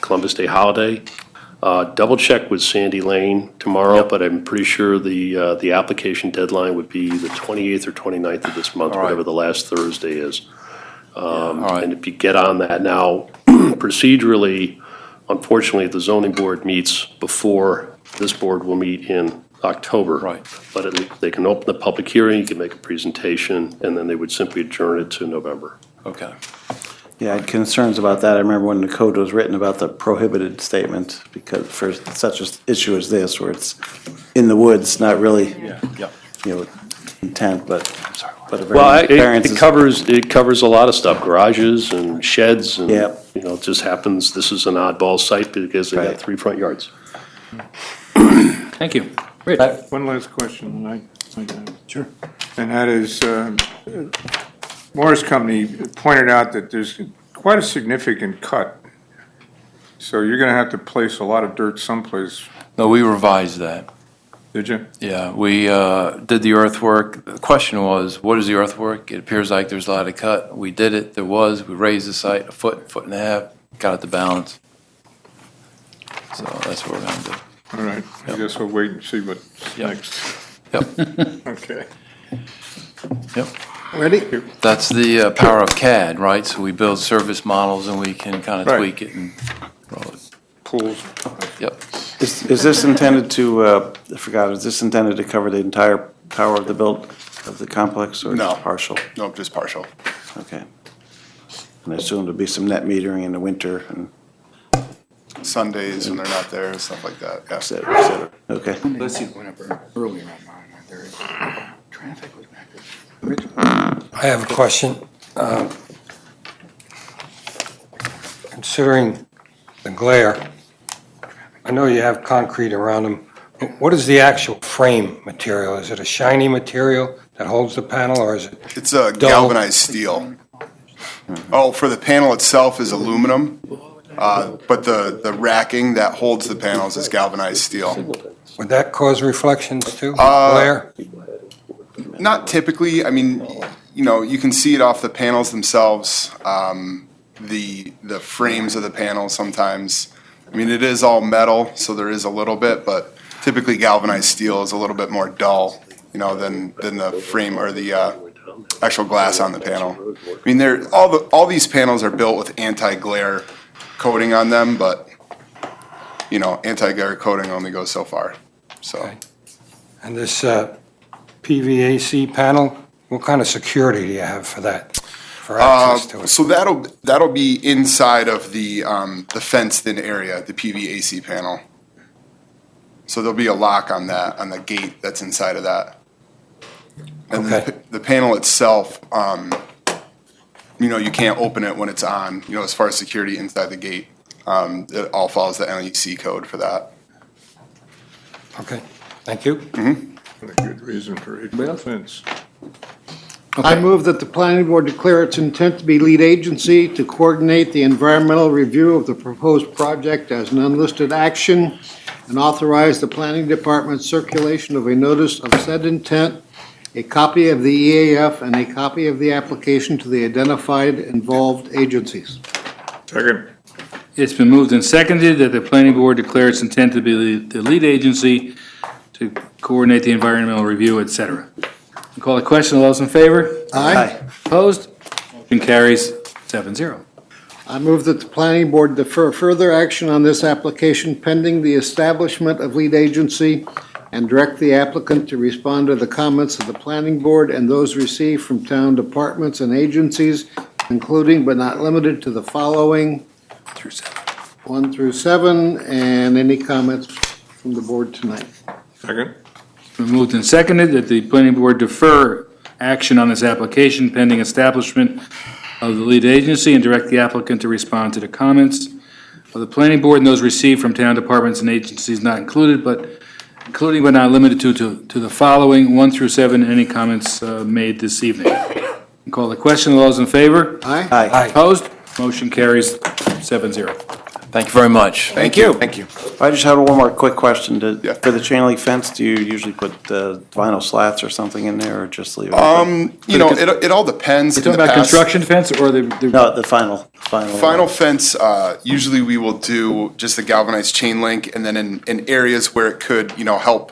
S8: Columbus Day holiday. Double check with Sandy Lane tomorrow, but I'm pretty sure the application deadline would be the 28th or 29th of this month,
S12: All right.
S8: whatever the last Thursday is.
S12: All right.
S8: And if you get on that now, procedurally, unfortunately, the zoning board meets before this board will meet in October.
S12: Right.
S8: But they can open the public hearing, you can make a presentation, and then they would simply adjourn it to November.
S12: Okay.
S6: Yeah, I had concerns about that. I remember when the code was written about the prohibited statement, because for such an issue as this, where it's in the woods, not really,
S12: Yeah.
S6: intent, but a
S8: Well,
S6: variance
S8: it
S6: is.
S8: it covers a lot of stuff, garages and sheds, and,
S6: Yep.
S8: it just happens, this is an oddball site because they got
S6: Right.
S8: 3 front yards.
S1: Thank you. Rich?
S10: One last question. Sure. And that is, Morris Company pointed out that there's quite a significant cut. So you're going to have to place a lot of dirt someplace.
S12: No, we revised that.
S10: Did you?
S12: Yeah, we did the earthwork. The question was, what is the earthwork? It appears like there's a lot of cut. We did it. There was. We raised the site a foot, foot and a half, got it to balance. So that's what we're going to do.
S10: All right. I guess we'll wait and see what's
S12: Yep.
S10: next.
S12: Yep.
S10: Okay.
S12: Yep.
S3: Ready?
S12: That's the power of CAD, right? So we build service models and we can kind of
S10: Right.
S12: tweak it and roll it.
S10: Pools.
S12: Yep.
S6: Is this intended to, I forgot, is this intended to cover the entire power of the complex or
S13: No.
S6: just partial?
S13: Nope, just partial.
S6: Okay. And I assume there'll be some net metering in the winter and
S13: Sundays when they're not there, stuff like that, yeah.
S6: et cetera, et cetera. Okay.
S14: Let's see. Went up earlier on mine. There is traffic was back.
S17: I have a question. Considering the glare, I know you have concrete around them, but what is the actual frame material? Is it a shiny material that holds the panel, or is it?
S13: It's a
S17: dull?
S13: galvanized steel. Oh, for the panel itself is aluminum, but the racking that holds the panels is galvanized steel.
S17: Would that cause reflections too,
S13: Uh,
S17: glare?
S13: Not typically, I mean, you know, you can see it off the panels themselves, the frames of the panels sometimes. I mean, it is all metal, so there is a little bit, but typically galvanized steel is a little bit more dull, you know, than the frame or the actual glass on the panel. I mean, all these panels are built with anti-glare coating on them, but, you know, anti-glare coating only goes so far, so.
S17: And this PVAC panel, what kind of security do you have for that, for access to it?
S13: So that'll be inside of the fenced-in area, the PVAC panel. So there'll be a lock on that, on the gate that's inside of that. And
S17: Okay.
S13: the panel itself, you know, you can't open it when it's on, you know, as far as security inside the gate. It all follows the NEC code for that.
S17: Okay, thank you.
S10: A good reason for a fence.
S3: I move that the planning board declare its intent to be lead agency to coordinate the environmental review of the proposed project as an unlisted action and authorize the planning department's circulation of a notice of said intent, a copy of the EAF, and a copy of the application to the identified involved agencies.
S10: Second.
S1: It's been moved and seconded that the planning board declare its intent to be the lead agency to coordinate the environmental review, et cetera. Call the question. All those in favor?
S3: Aye.
S1: Opposed? Motion carries 7-0.
S3: I move that the planning board defer further action on this application pending the establishment of lead agency and direct the applicant to respond to the comments of the planning board and those received from town departments and agencies, including but not limited to the following. 1 through 7, and any comments from the board tonight.
S10: Second.
S1: It's been moved and seconded that the planning board defer action on this application pending establishment of the lead agency and direct the applicant to respond to the comments of the planning board and those received from town departments and agencies not included, but including but not limited to the following, 1 through 7, any comments made this evening. Call the question. All those in favor?
S3: Aye.
S6: Aye.
S1: Opposed? Motion carries 7-0.
S12: Thank you very much.
S6: Thank you.
S4: Thank you.
S6: I just had one more quick question.
S13: Yeah.
S6: For the chain link fence, do you usually put vinyl slats or something in there, or just leave it?
S13: You know, it all depends.
S1: You
S13: In
S1: talking
S13: the
S1: about
S13: past-
S1: construction fence or the?
S6: No, the final.
S13: Final fence, usually we will do just the galvanized chain link, and then in areas where it could, you know, help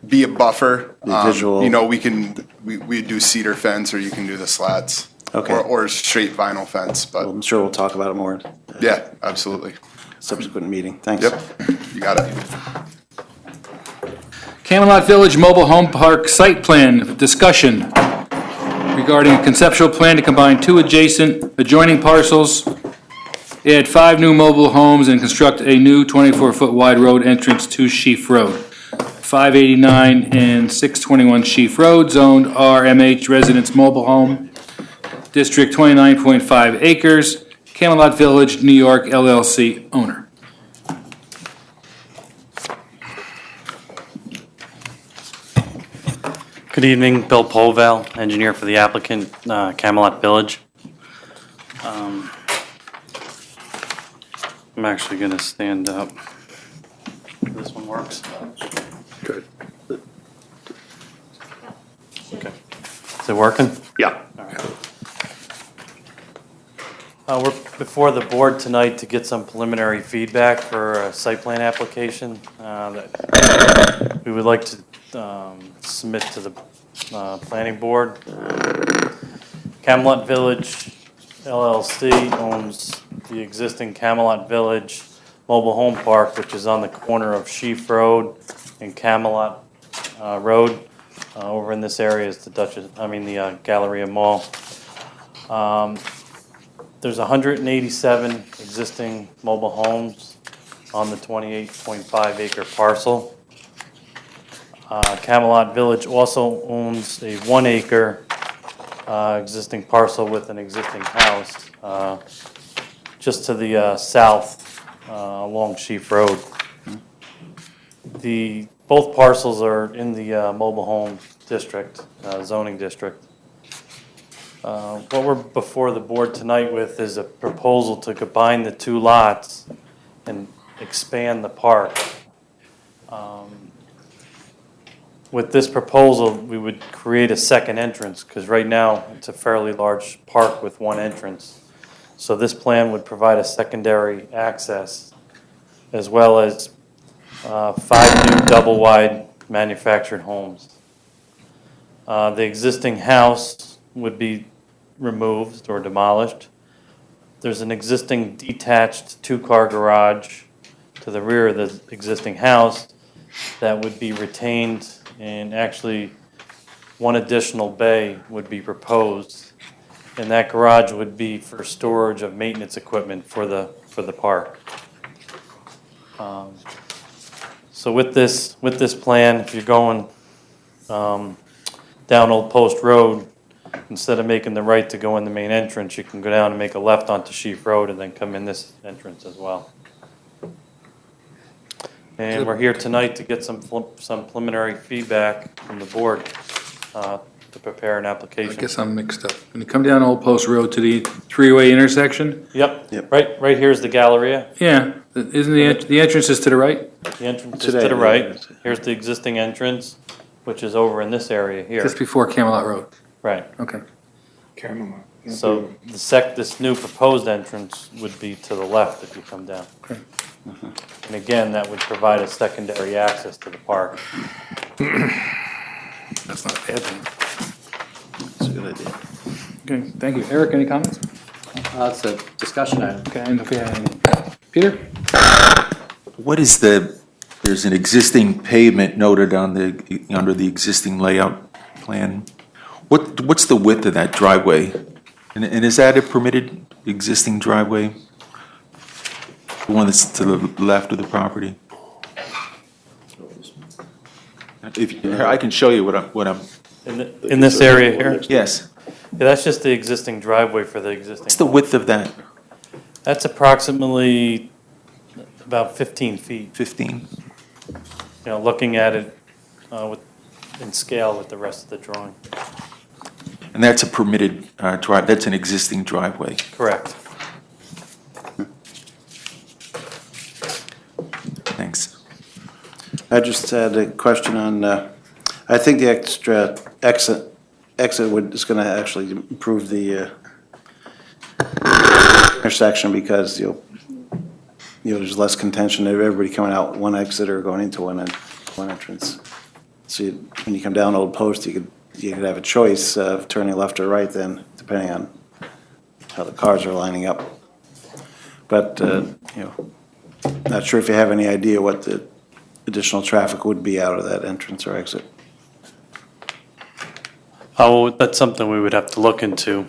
S13: be a buffer.
S6: The visual.
S13: You know, we do cedar fence, or you can do the slats.
S6: Okay.
S13: Or straight vinyl fence, but
S6: I'm sure we'll talk about it more in
S13: yeah, absolutely.
S6: subsequent meeting. Thanks.
S13: Yep, you got it.
S1: Camelot Village Mobile Home Park Site Plan discussion regarding a conceptual plan to combine two adjoining parcels, add 5 new mobile homes, and construct a new 24-foot wide road entrance to Sheaf Road. 589 and 621 Sheaf Road, zoned RMH Residence Mobile Home, District 29.5 acres, Camelot Village, New York, LLC, owner.
S18: Good evening, Bill Polval, engineer for the applicant, Camelot Village. I'm actually going to stand up. This one works?
S8: Good.
S18: Okay. Is it working?
S8: Yeah.
S18: We're before the board tonight to get some preliminary feedback for a site plan application that we would like to submit to the Planning Board. Camelot Village LLC owns the existing Camelot Village Mobile Home Park, which is on the corner of Sheaf Road and Camelot Road. Over in this area is the Galleria Mall. There's 187 existing mobile homes on the 28.5 acre parcel. Camelot Village also owns a 1 acre existing parcel with an existing house just to the south along Sheaf Road. Both parcels are in the mobile home district, zoning district. What we're before the board tonight with is a proposal to combine the two lots and expand the park. With this proposal, we would create a second entrance, because right now it's a fairly large park with one entrance. So this plan would provide a secondary access, as well as 5 new double-wide manufactured homes. The existing house would be removed or demolished. There's an existing detached 2-car garage to the rear of the existing house that would be retained, and actually one additional bay would be proposed, and that garage would be for storage of maintenance equipment for the park. So with this plan, if you're going down Old Post Road, instead of making the right to go in the main entrance, you can go down and make a left onto Sheaf Road and then come in this entrance as well. And we're here tonight to get some preliminary feedback from the board to prepare an
S14: I
S1: application.
S14: guess I'm mixed up. When you come down Old Post Road to the three-way intersection?
S18: Yep. Right here's the Galleria.
S14: Yeah, isn't the entrance is to the right?
S18: The entrance is to the right. Here's the existing entrance, which is over in this area here.
S14: Just before Camelot Road?
S18: Right.
S14: Okay.
S10: Camelot.
S18: So this new proposed entrance would be to the left if you come down.
S14: Okay.
S18: And again, that would provide a secondary access to the park.
S14: That's not a bad thing.
S6: That's a good idea.
S14: Okay, thank you. Eric, any comments?
S7: It's a discussion item.
S14: Okay, and Peter?
S4: What is there's an existing pavement noted under the existing layout plan. What's the width of that driveway? And is that a permitted existing driveway? The one that's to the left of the property? I can show you what I'm.
S18: In this area here?
S4: Yes.
S18: Yeah, that's just the existing driveway for the existing.
S4: What's the width of that?
S18: That's approximately about 15 feet.
S4: 15?
S18: You know, looking at it in scale with the rest of the drawing.
S4: And that's a permitted drive, that's an existing driveway?
S18: Correct.
S4: Thanks.
S6: I just had a question on, I think the extra exit is going to actually improve the intersection, because there's less contention of everybody coming out one exit or going into one entrance. So when you come down Old Post, you could have a choice of turning left or right then, depending on how the cars are lining up. But, not sure if you have any idea what the additional traffic would be out of that entrance or exit.
S18: Oh, that's something we would have to look into.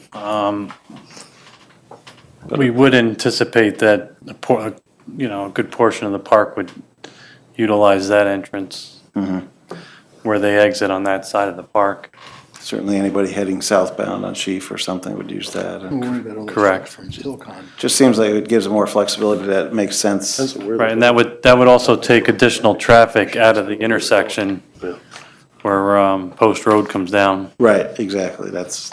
S18: We would anticipate that a good portion of the park would utilize that entrance where they exit on that side of the park.
S6: Certainly anybody heading southbound on Sheaf or something would use that.
S18: Correct.
S14: From Hillcon.
S6: Just seems like it gives them more flexibility that makes sense.
S18: Right, and that would also take additional traffic out of the intersection where Post Road comes down.
S6: Right, exactly. That's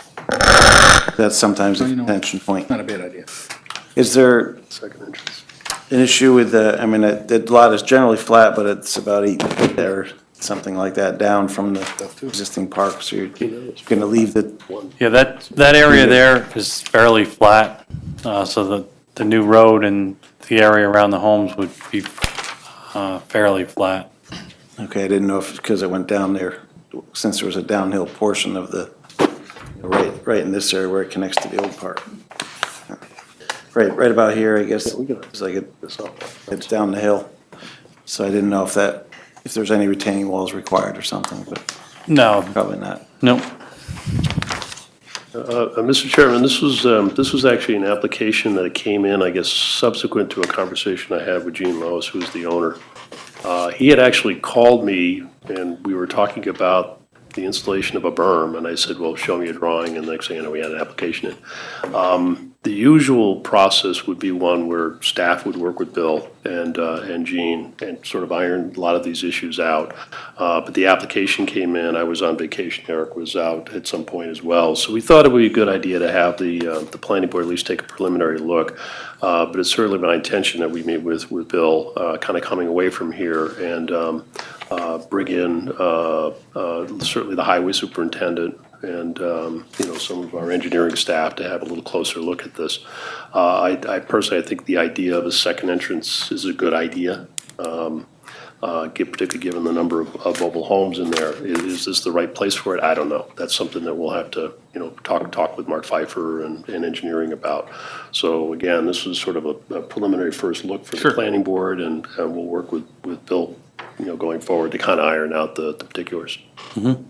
S6: sometimes a contention point.
S14: Not a bad idea.
S6: Is there
S14: Second entrance.
S6: an issue with the lot is generally flat, but it's about 8 feet there, something like that, down from the existing park, so you're going to leave the...
S18: Yeah, that area there is fairly flat, so the new road and the area around the homes would be fairly flat.
S6: Okay, I didn't know if, because it went down there, since there was a downhill portion of the, right in this area where it connects to the old park. Right about here, I guess, it's like it's down the hill. So I didn't know if there's any retaining walls required or something, but
S18: No,
S6: probably not.
S18: no.
S8: Mr. Chairman, this was actually an application that came in, I guess, subsequent to a conversation I had with Gene Lois, who's the owner. He had actually called me, and we were talking about the installation of a berm, and I said, well, show me a drawing, and next thing you know, we had an application in. The usual process would be one where staff would work with Bill and Gene and sort of iron a lot of these issues out. But the application came in, I was on vacation, Eric was out at some point as well. So we thought it would be a good idea to have the planning board at least take a preliminary look. But it's certainly my intention that we meet with Bill, kind of coming away from here and bring in certainly the highway superintendent and, some of our engineering staff to have a little closer look at this. I personally, I think the idea of a second entrance is a good idea, particularly given the number of mobile homes in there. Is this the right place for it? I don't know. That's something that we'll have to, talk with Mark Pfeiffer and engineering about. So again, this is sort of a preliminary first look for the planning board, and we'll work with Bill, going forward to kind of iron out the particulars.
S6: Mm-hmm.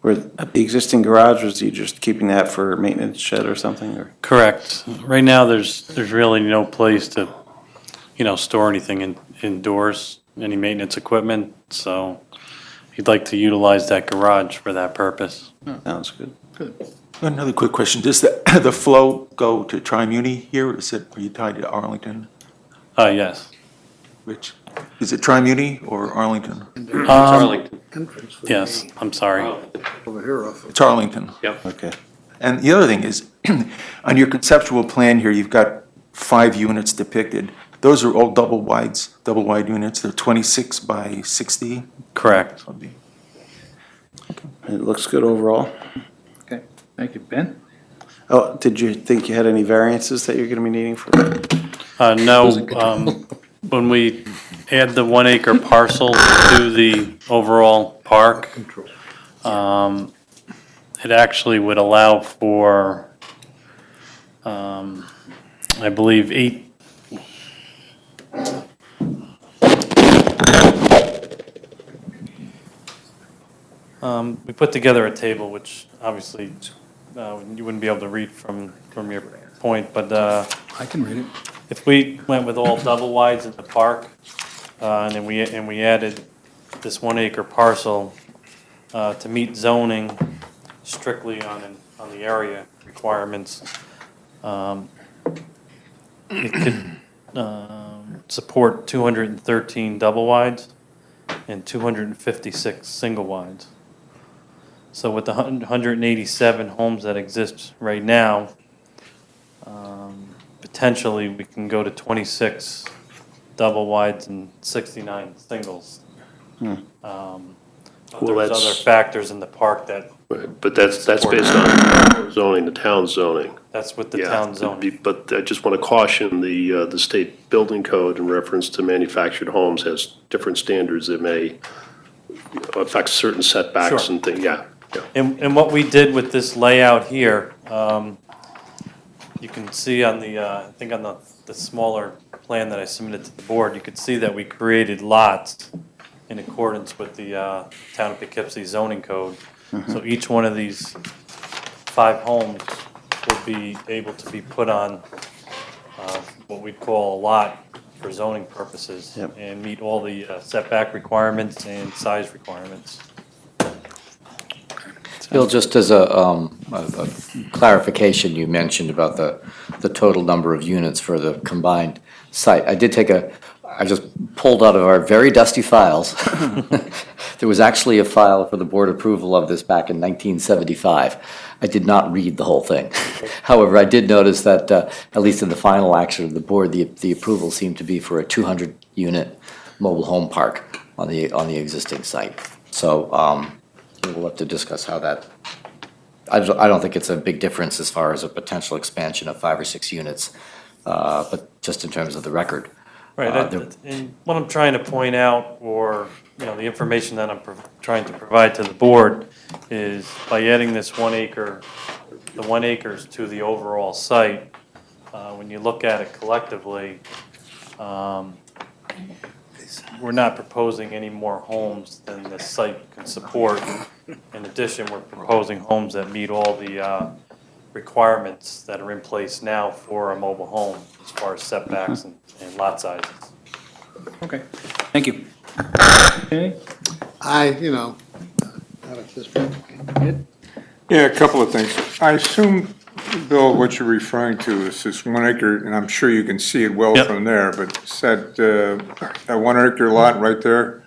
S6: Where the existing garage, was he just keeping that for maintenance shed or something? Or?
S18: Correct. Right now, there's really no place to, store anything indoors, any maintenance equipment. So he'd like to utilize that garage for that purpose.
S6: Sounds good.
S4: Good. Another quick question. Does the flow go to Tri-Muni here? Are you tied to Arlington?
S18: Yes.
S4: Which, is it Tri-Muni or Arlington?
S9: Arlington.
S18: Yes, I'm sorry.
S3: Over here off of.
S4: It's Arlington.
S9: Yep.
S4: Okay. And the other thing is, on your conceptual plan here, you've got 5 units depicted. Those are all double wide units. They're 26 by 60.
S18: Correct.
S6: It looks good overall.
S1: Okay, thank you. Ben?
S6: Oh, did you think you had any variances that you're going to be needing for?
S18: No, when we add the 1 acre parcel to the overall park, it actually would allow for, I believe, 8. We put together a table, which obviously you wouldn't be able to read from your point, but
S1: I can read it.
S18: if we went with all double wides in the park, and then we added this 1 acre parcel to meet zoning strictly on the area requirements, it could support 213 double wides and 256 single wides. So with the 187 homes that exist right now, potentially we can go to 26 double wides and 69 singles. But
S8: Well,
S18: there's
S8: that's-
S18: other factors in the park that,
S8: But that's based on zoning, the town zoning.
S18: that's with the
S8: Yeah,
S18: town zoning.
S8: But I just want to caution the state building code in reference to manufactured homes has different standards that may affect certain setbacks
S18: Sure.
S8: and things, yeah.
S18: And what we did with this layout here, you can see on the, I think on the smaller plan that I submitted to the board, you could see that we created lots in accordance with the Town of Poughkeepsie zoning code. So each one of these 5 homes would be able to be put on what we'd call a lot for zoning purposes and meet all the setback requirements and size requirements.
S7: Bill, just as a clarification, you mentioned about the total number of units for the combined site. I just pulled out of our very dusty files. There was actually a file for the board approval of this back in 1975. I did not read the whole thing. However, I did notice that, at least in the final action of the board, the approval seemed to be for a 200-unit mobile home park on the existing site. So we'll have to discuss how that, I don't think it's a big difference as far as a potential expansion of 5 or 6 units, but just in terms of the record.
S18: Right, and what I'm trying to point out, or, the information that I'm trying to provide to the board is by adding this 1 acre, the 1 acres to the overall site, when you look at it collectively, we're not proposing any more homes than the site can support. In addition, we're proposing homes that meet all the requirements that are in place now for a mobile home as far as setbacks and lot sizes.
S1: Okay, thank you. Okay.
S3: Not at this point. Ed?
S10: Yeah, a couple of things. I assume, Bill, what you're referring to is this 1 acre, and I'm sure you can see it well
S18: Yep.
S10: from there, but it's that 1 acre lot right there.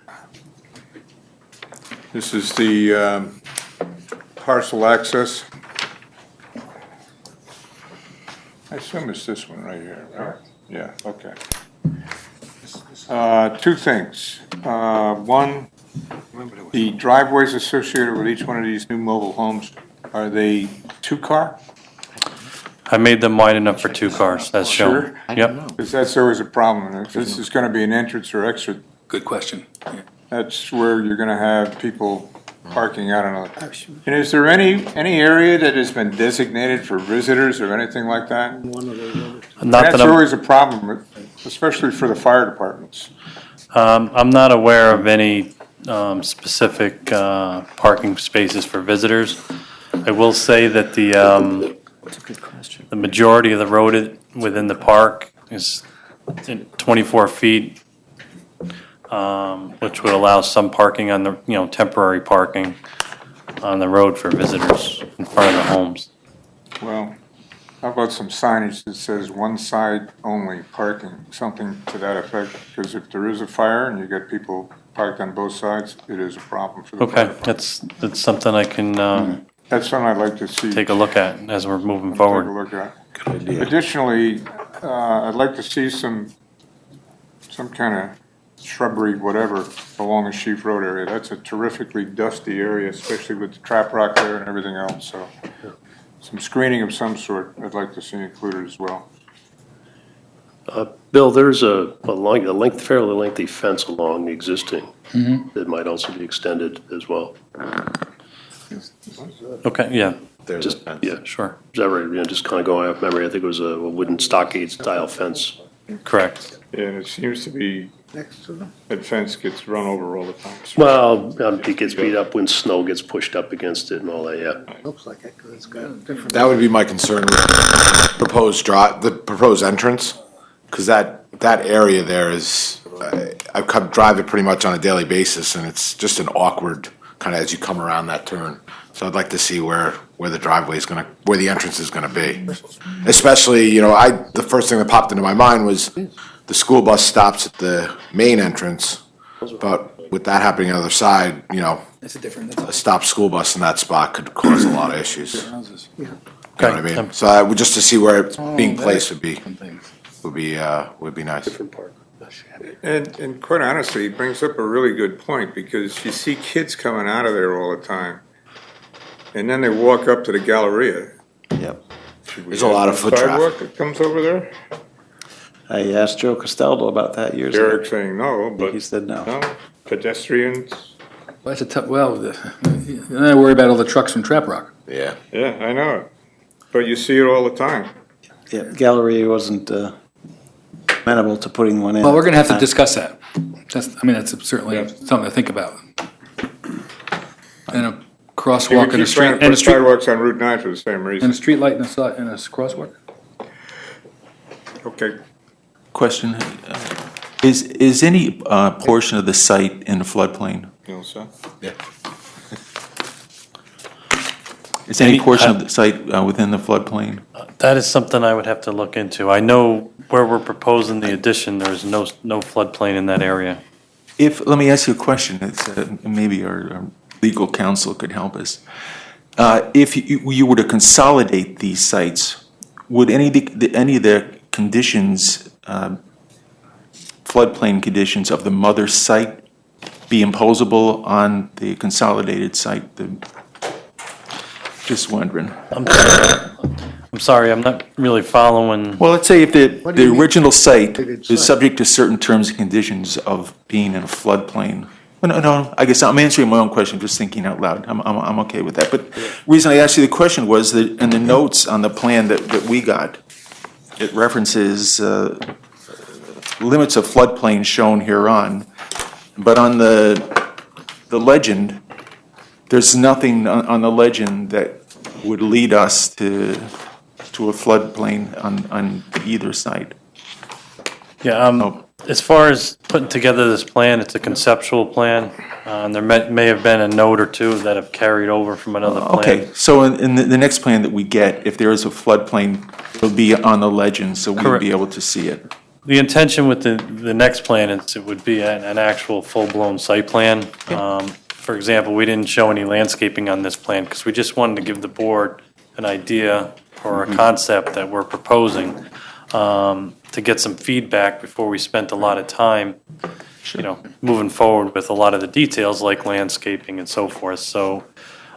S10: This is the parcel access. I assume it's this one right here, right? Yeah, okay. Two things. One, the driveways associated with each one of these new mobile homes, are they two-car?
S18: I made them wide enough for 2 cars, as shown.
S10: Sure?
S18: Yep.
S10: Because that's always a problem. If this is going to be an entrance or exit,
S14: Good question.
S10: that's where you're going to have people parking out on it. And is there any area that has been designated for visitors or anything like that?
S18: Not
S10: That's
S18: that I'm-
S10: always a problem, especially for the fire departments.
S18: I'm not aware of any specific parking spaces for visitors. I will say that the majority of the road within the park is 24 feet, which would allow some parking on the, temporary parking on the road for visitors in front of the homes.
S10: Well, how about some signage that says one side only parking, something to that effect? Because if there is a fire and you get people parked on both sides, it is a problem for the fire
S18: Okay,
S10: department.
S18: that's something I can
S10: That's something I'd like to see.
S18: take a look at as we're moving
S10: Take a
S18: forward.
S10: look at. Additionally, I'd like to see some kind of shrubbery, whatever, along the Sheaf Road area. That's a terrifically dusty area, especially with the trap rock there and everything else, so. Some screening of some sort I'd like to see included as well.
S8: Bill, there's a fairly lengthy fence along the existing that might also be extended as well.
S18: Okay, yeah.
S11: There's a fence.
S8: Yeah,
S18: sure.
S8: Is that right? Just kind of going off memory, I think it was a wooden stockade style fence.
S18: Correct.
S10: Yeah, and it seems to be,
S3: Next to them?
S10: that fence gets run over all the time.
S8: Well, it gets beat up when snow gets pushed up against it and all that, yeah.
S3: Looks like it, 'cause it's got different.
S11: That would be my concern with the proposed entrance, because that area there is, I drive it pretty much on a daily basis, and it's just an awkward, kind of as you come around that turn. So I'd like to see where the entrance is gonna be. Especially, the first thing that popped into my mind was the school bus stops at the main entrance, but with that happening on the other side,
S14: That's a different.
S11: a stopped school bus in that spot could cause a lot of issues. You know what I
S18: Okay.
S11: mean? So just to see where it's being placed would be nice.
S10: And quite honestly, it brings up a really good point, because you see kids coming out of there all the time. And then they walk up to the Galleria.
S6: Yep.
S11: There's a lot of foot traffic.
S10: Sidewalk that comes over there?
S6: I asked Joe Castaldo about that years ago.
S10: Eric saying no, but.
S6: He said no.
S10: No, pedestrians,
S14: Well, that's a tough, then I worry about all the trucks from Trap Rock.
S11: Yeah.
S10: yeah, I know it. But you see it all the time.
S6: Yeah, Galleria wasn't amenable to putting one in.
S14: Well, we're gonna have to discuss that. That's certainly something to think about. And a
S10: See,
S14: crosswalk
S10: we
S14: and a
S10: keep
S14: street,
S10: trying to
S14: and a
S10: put
S14: street,
S10: sidewalks on Route 9 for the same
S14: and
S10: reason.
S14: a street light and a crosswalk?
S10: Okay.
S4: Question, is any portion of the site in the floodplain?
S10: You know, so.
S11: Yeah.
S4: Is any portion of the site within the floodplain?
S18: That is something I would have to look into. I know where we're proposing the addition, there's no floodplain in that area.
S4: Let me ask you a question, it's, maybe our legal counsel could help us. If you were to consolidate these sites, would any of the conditions, floodplain conditions of the mother site be imposable on the consolidated site? Just wondering.
S18: I'm sorry, I'm not really following.
S4: Well, let's say if
S3: What do
S4: the
S3: you mean?
S4: original site
S3: It's
S4: is
S3: site.
S4: subject to certain terms and conditions of being in a floodplain. Well, no, I guess I'm answering my own question, just thinking out loud. I'm okay with that. But the reason I asked you the question was that in the notes on the plan that we got, it references limits of floodplain shown hereon. But on the legend, there's nothing on the legend that would lead us to a floodplain on either side.
S18: Yeah, as far as putting together this plan, it's a conceptual plan, and there may have been a note or two that have carried over from another plan.
S4: Okay, so in the next plan that we get, if there is a floodplain, it'll be on the legend, so we'll
S18: Correct.
S4: be able to see it.
S18: The intention with the next plan is it would be an actual full-blown site plan. For example, we didn't show any landscaping on this plan because we just wanted to give the board an idea or a concept that we're proposing, to get some feedback before we spent a lot of time, moving forward with a lot of the details like landscaping and so forth. So,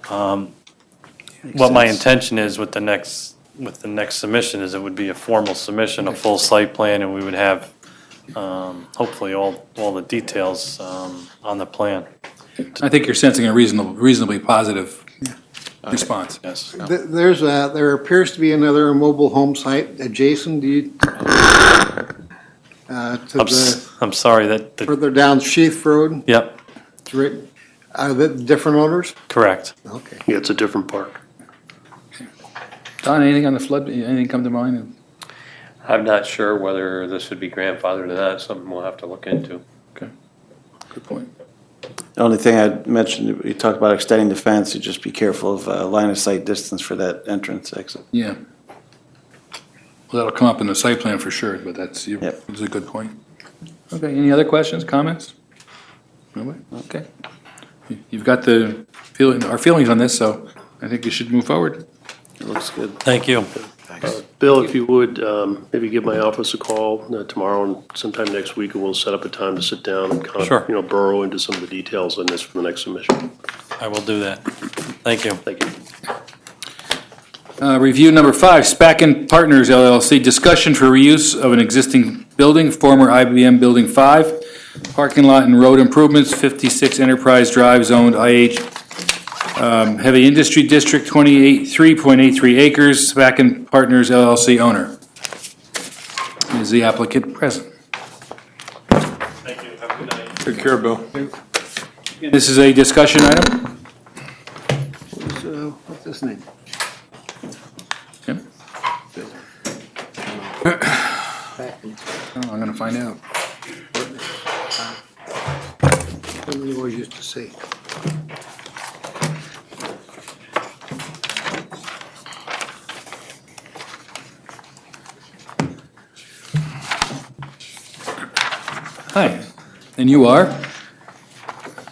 S18: what my intention is with the next submission is it would be a formal submission, a full site plan, and we would have, hopefully all the details, on the plan.
S14: I think you're sensing a reasonably positive response.
S18: Yes.
S3: There appears to be another mobile home site adjacent, to the,
S18: I'm sorry,
S3: further down Sheath Road?
S18: Yep,
S3: It's right- Are they different owners?
S18: correct.
S3: Okay.
S8: Yeah, it's a different park.
S14: Don, anything on the flood, anything come to mind?
S19: I'm not sure whether this would be grandfathered to that, something we'll have to look into.
S14: Good point.
S6: The only thing I'd mention, you talked about extending the fence, you just be careful of line of sight distance for that entrance exit.
S14: Yeah. Well, that'll come up in the site plan for sure, but that's a good point. Okay, any other questions, comments? Nobody? Okay. You've got our feelings on this, so I think you should move forward.
S6: It looks good.
S18: Thank you.
S8: Bill, if you would, maybe give my office a call tomorrow and sometime next week, and we'll set up a time to sit down and kind
S18: Sure.
S8: of, burrow into some of the details on this for the next submission.
S18: I will do that. Thank you.
S8: Thank you.
S14: Review number 5, Spacken Partners LLC, discussion for reuse of an existing building, former IBM Building 5, parking lot and road improvements, 56 Enterprise Drive, zoned IH, Heavy Industry District, 3.83 acres, Spacken Partners LLC owner. Is the applicant present?
S18: Thank you. Have a good night.
S10: Take care, Bill.
S14: This is a discussion item?
S3: What's his name?
S14: Tim? I'm gonna find out.
S3: What we always used to say.
S14: Hi, and you are?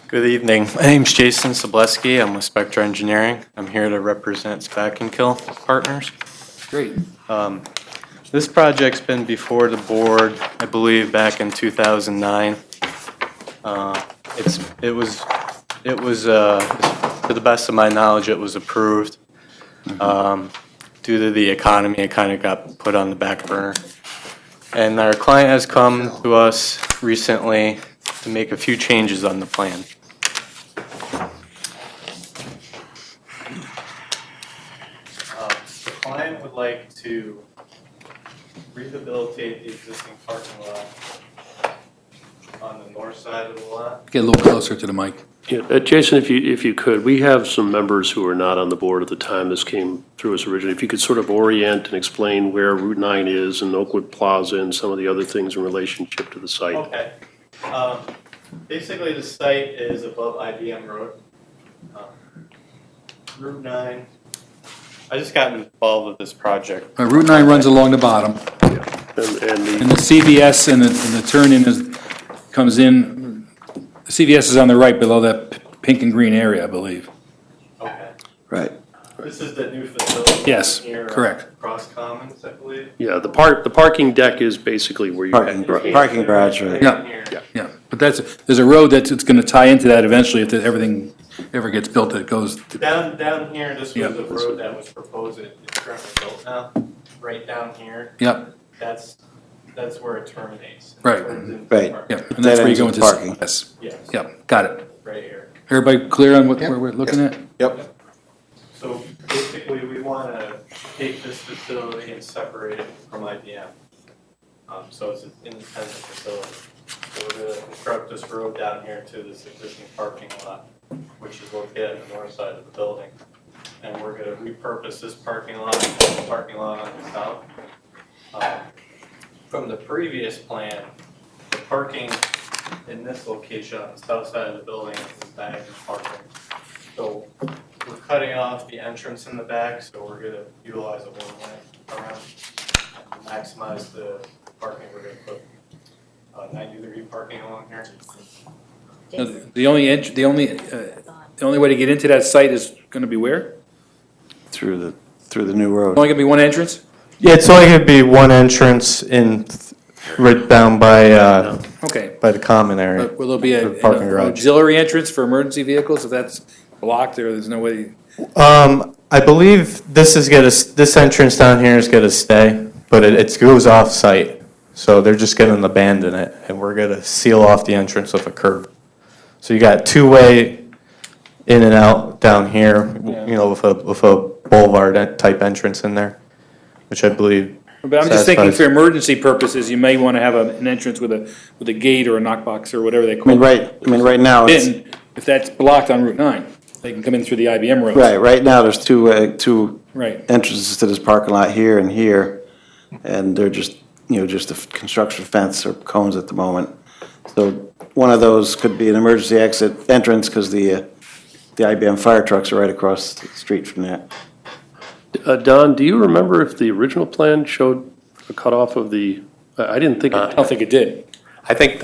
S20: Good evening. My name's Jason Sobleski. I'm with Spectra Engineering. I'm here to represent Spack&Kill Partners.
S14: Great.
S20: This project's been before the board, I believe, back in 2009. It was, to the best of my knowledge, it was approved. Due to the economy, it kind of got put on the back burner. And our client has come to us recently to make a few changes on the plan. The client would like to rehabilitate the existing parking lot on the north side of the lot.
S14: Get a little closer to the mic.
S8: Yeah, Jason, if you could, we have some members who are not on the board at the time this came through us originally. If you could sort of orient and explain where Route 9 is and Oakwood Plaza and some of the other things in relationship to the site.
S20: Okay. Basically, the site is above IBM Road. Route 9. I just got involved with this project.
S14: Route 9 runs along the bottom.
S8: And
S14: the CVS and the turn-in comes in, the CVS is on the right below that pink and green area, I believe.
S20: Okay.
S6: Right.
S20: This is the new facility.
S14: Yes,
S20: near,
S14: correct.
S20: Cross Commons, I believe.
S8: Yeah, the parking deck is basically where you.
S6: Parking garage, right?
S14: Yeah, yeah. But there's a road that's going to tie into that eventually if everything ever gets built, it goes to.
S20: Down here, this was
S14: Yep.
S20: the road that was proposed, it's currently built now, right down here.
S14: Yep.
S20: That's where it terminates. It
S14: Right.
S20: turns into
S6: Right.
S20: parking.
S14: Yep, and that's where you go into.
S6: Parking.
S14: Yes.
S20: Yes.
S14: Yep, got it.
S20: Right here.
S14: Everybody clear on where we're looking at?
S11: Yep.
S20: So basically, we want to take this facility and separate it from IBM. So it's an independent facility. So we're going to construct this road down here to this existing parking lot, which is located on the north side of the building. And we're going to repurpose this parking lot and the parking lot on the south. From the previous plan, the parking in this location on the south side of the building is diagonal parking. So we're cutting off the entrance in the back, so we're going to utilize a one-way around and maximize the parking. We're going to put 90-degree parking along here.
S14: The only way to get into that site is gonna be where?
S6: Through the new road.
S14: Only gonna be one entrance?
S20: Yeah, it's only going to be one entrance in, right down by,
S14: Okay.
S20: by the common area.
S14: But will there be
S20: The parking
S14: an
S20: garage.
S14: auxiliary entrance for emergency vehicles if that's blocked or there's no way?
S20: I believe this entrance down here is gonna stay, but it goes off-site. So they're just gonna abandon it, and we're gonna seal off the entrance with a curb. So you got two-way in and out down here, you know, with a boulevard type entrance in there, which I believe
S14: But I'm just thinking
S20: satisfies-
S14: for emergency purposes, you may wanna have an entrance with a gate or a knockbox or whatever they
S6: I
S14: call
S6: mean,
S14: it.
S6: right now, it's,
S14: Then, if that's blocked on Route 9, they can come in through the IBM roads.
S6: right now, there's two
S14: Right.
S6: entrances to this parking lot here and here, and they're just, just a construction fence or cones at the moment. So one of those could be an emergency exit entrance, because the IBM fire trucks are right across the street from that.
S8: Don, do you remember if the original plan showed a cutoff of the, I didn't think
S14: I
S8: it.
S14: don't think it did.
S19: I think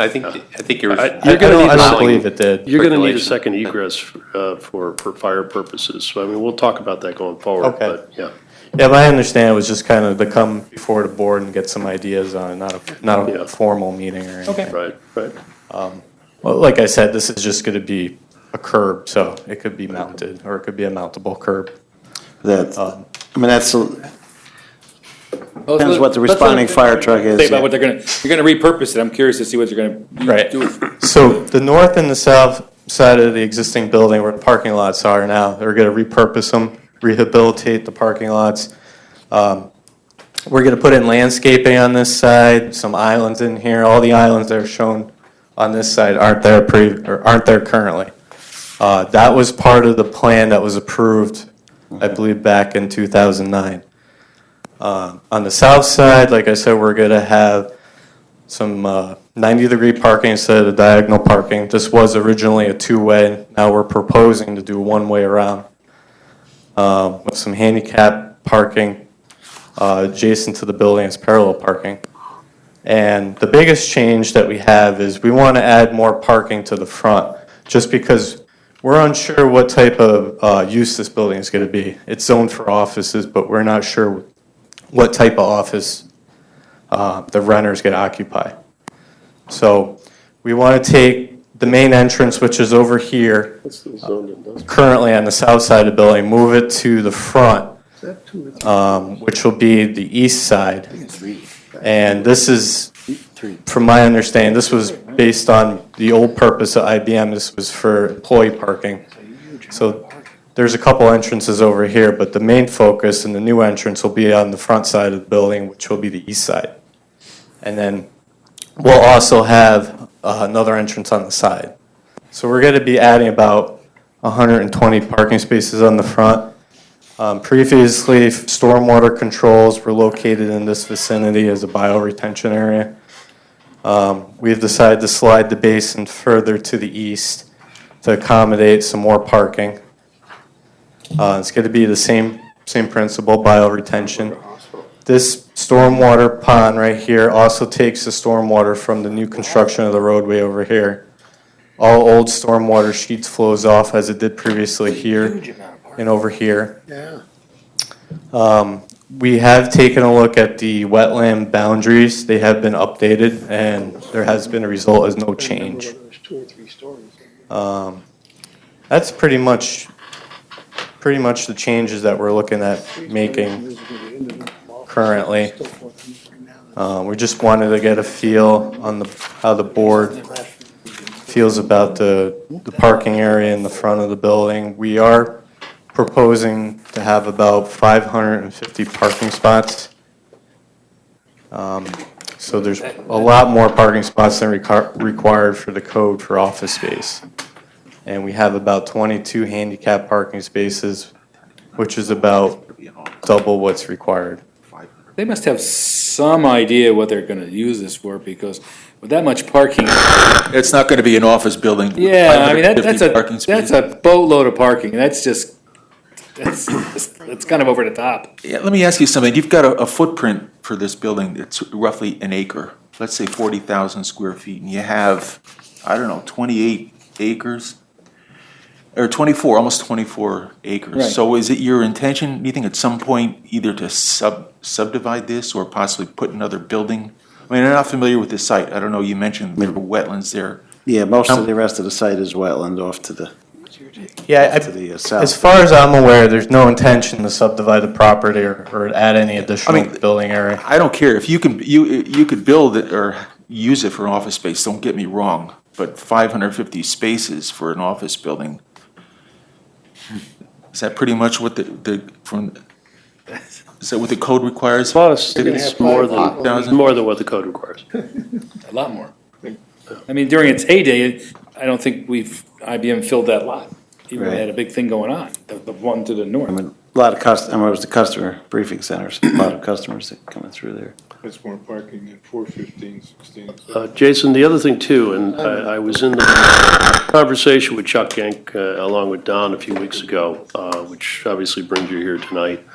S19: you're.
S8: You're gonna need
S20: I
S8: a
S20: don't
S8: second-
S20: believe it did.
S8: You're gonna need a
S19: Regulation.
S8: second egress for fire purposes, so I mean, we'll talk about that going forward,
S20: Okay.
S8: but, yeah.
S20: Yeah, but I understand it was just kind of to come before the board and get some ideas on it, not
S8: Yeah.
S20: a formal meeting or anything.
S8: Right, right.
S20: Well, like I said, this is just gonna be a curb, so it could be mounted, or it could be a mountable curb.
S6: That,
S20: Um,
S6: I mean, that's,
S14: Well,
S6: depends what the
S14: let's
S6: responding
S14: let-
S6: fire truck is.
S14: Say about what you're gonna repurpose it. I'm curious to see what you're gonna
S20: Right.
S14: do.
S20: So the north and the south side of the existing building where the parking lots are now, they're gonna repurpose them, rehabilitate the parking lots. We're gonna put in landscaping on this side, some islands in here. All the islands that are shown on this side aren't there currently. That was part of the plan that was approved, I believe, back in 2009. On the south side, like I said, we're gonna have some 90-degree parking instead of the diagonal parking. This was originally a two-way. Now we're proposing to do one-way around with some handicap parking adjacent to the building as parallel parking. And the biggest change that we have is we want to add more parking to the front, just because we're unsure what type of use this building is going to be. It's zoned for offices, but we're not sure what type of office the renter is going to occupy. So we want to take the main entrance, which is over here, currently on the south side of the building, move it to the front, which will be the east side. And this is, from my understanding, this was based on the old purpose of IBM. This was for employee parking. So there's a couple entrances over here, but the main focus and the new entrance will be on the front side of the building, which will be the east side. And then we'll also have another entrance on the side. So we're going to be adding about 120 parking spaces on the front. Previously, stormwater controls were located in this vicinity as a bioretention area. We've decided to slide the basin further to the east to accommodate some more parking. It's going to be the same principle, bioretention. This stormwater pond right here also takes the stormwater from the new construction of the roadway over here. All old stormwater sheets flows off as it did previously here and over here.
S3: Yeah.
S20: We have taken a look at the wetland boundaries. They have been updated, and there has been a result as no change. That's pretty much the changes that we're looking at making currently. We just wanted to get a feel on how the board feels about the parking area in the front of the building. We are proposing to have about 550 parking spots. So there's a lot more parking spots than required for the code for office space. And we have about 22 handicap parking spaces, which is about double what's required.
S14: They must have some idea what they're gonna use this for, because with that much parking,
S4: It's not going to be an office building. with
S14: yeah, I mean,
S4: 550 parking
S14: that's
S4: spaces.
S14: a boatload of parking, that's kind of over the top.
S4: Yeah, let me ask you something. You've got a footprint for this building that's roughly an acre, let's say 40,000 square feet, and you have, I don't know, 28 acres? Or 24, almost 24 acres.
S14: Right.
S4: So is it your intention, do you think at some point, either to subdivide this or possibly put another building? I mean, I'm not familiar with this site. I don't know, you mentioned there were wetlands there.
S6: Yeah, most of the rest of the site is wetland off to the,
S20: Yeah,
S6: to the south.
S20: as far as I'm aware, there's no intention to subdivide the property or add any additional building area.
S4: I don't care, if you can, you could build it or use it for office space, don't get me wrong, but 550 spaces for an office building, is that pretty much what is that what the code requires?
S8: Plus, it's more than what the code requires.
S14: A lot more. I mean, during its heyday, I don't think IBM filled that lot, even though they had a big thing going on, the one to the north.
S6: I mean, a lot of it was the customer briefing centers, a lot of customers that coming through there.
S10: That's more parking than 415, 16.
S8: Jason, the other thing too, and I was in the conversation with Chuck Genk along with Don a few weeks ago, which obviously brings you here tonight.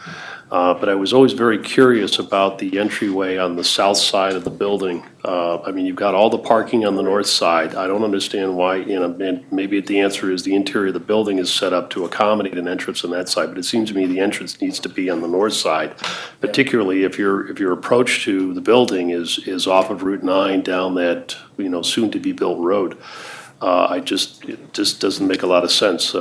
S8: But I was always very curious about the entryway on the south side of the building. I mean, you've got all the parking on the north side. I don't understand why, and maybe the answer is the interior of the building is set up to accommodate an entrance on that side, but it seems to me the entrance needs to be on the north side, particularly if your approach to the building is off of Route 9 down that, soon-to-be built road. It just doesn't make a lot of sense.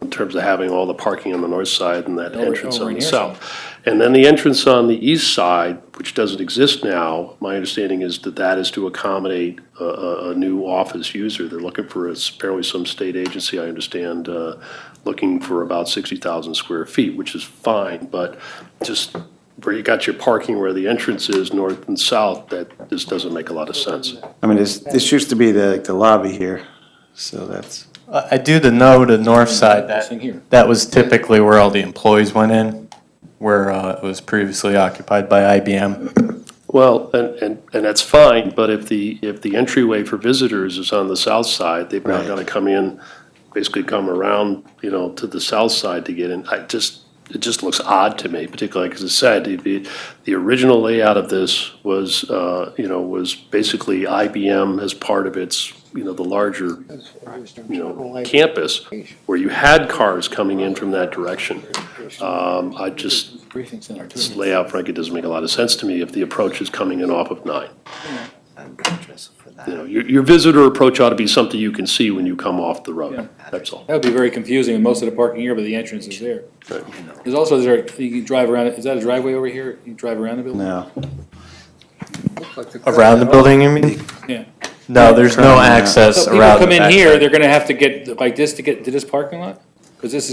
S8: In terms of having all the parking on the north side and that entrance on the south. And then the entrance on the east side, which doesn't exist now, my understanding is that is to accommodate a new office user. They're looking for, apparently some state agency, I understand, looking for about 60,000 square feet, which is fine, but just where you got your parking where the entrance is, north and south, that just doesn't make a lot of sense.
S6: I mean, this used to be the lobby here, so that's.
S20: I do know the north side, that was typically where all the employees went in, where it was previously occupied by IBM.
S8: Well, and that's fine, but if the entryway for visitors is on the south side, they've now got to come in, basically come around, to the south side to get in. It just looks odd to me, particularly because I said, the original layout of this was basically IBM as part of its, the larger, campus, where you had cars coming in from that direction. This layout, frankly, doesn't make a lot of sense to me if the approach is coming in off of 9. Your visitor approach ought to be something you can see when you come off the road, that's all.
S14: That would be very confusing, and most of the parking here, but the entrance is there. There's also, you can drive around, is that a driveway over here? You can drive around the building?
S6: No.
S20: Around the building, you mean?
S14: Yeah.
S20: No, there's no access
S14: So
S20: around.
S14: people come
S20: the
S14: in here,
S20: backside.
S14: they're gonna have to get like this to get to this parking lot? Because this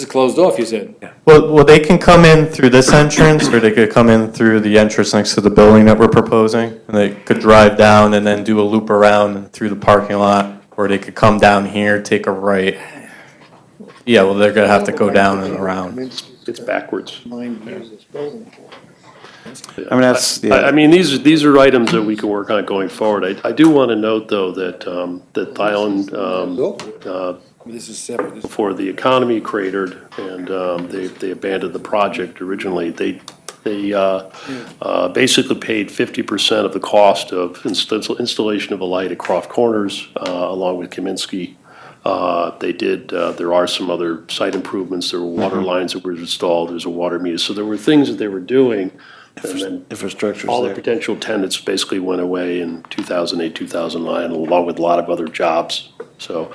S14: is closed off, you said.
S20: Well, they can come in through this entrance, or they could come in through the entrance next to the building that we're proposing, and they could drive down and then do a loop around and through the parking lot, or they could come down here, take a right. Yeah, well, they're gonna have to go down and around.
S8: It's backwards.
S6: I mean, that's.
S8: I mean, these are items that we can work on going forward. I do want to note, though, that Thailand,
S14: This is separate.
S8: before the economy cratered and they abandoned the project originally, they basically paid 50% of the cost of installation of a light at Croft Corners, along with Kaminsky. There are some other site improvements. There were water lines that were installed. There's a water meter. So there were things that they were doing. And then
S6: infrastructure's
S8: all the
S6: there.
S8: potential tenants basically went away in 2008, 2009, along with a lot of other jobs So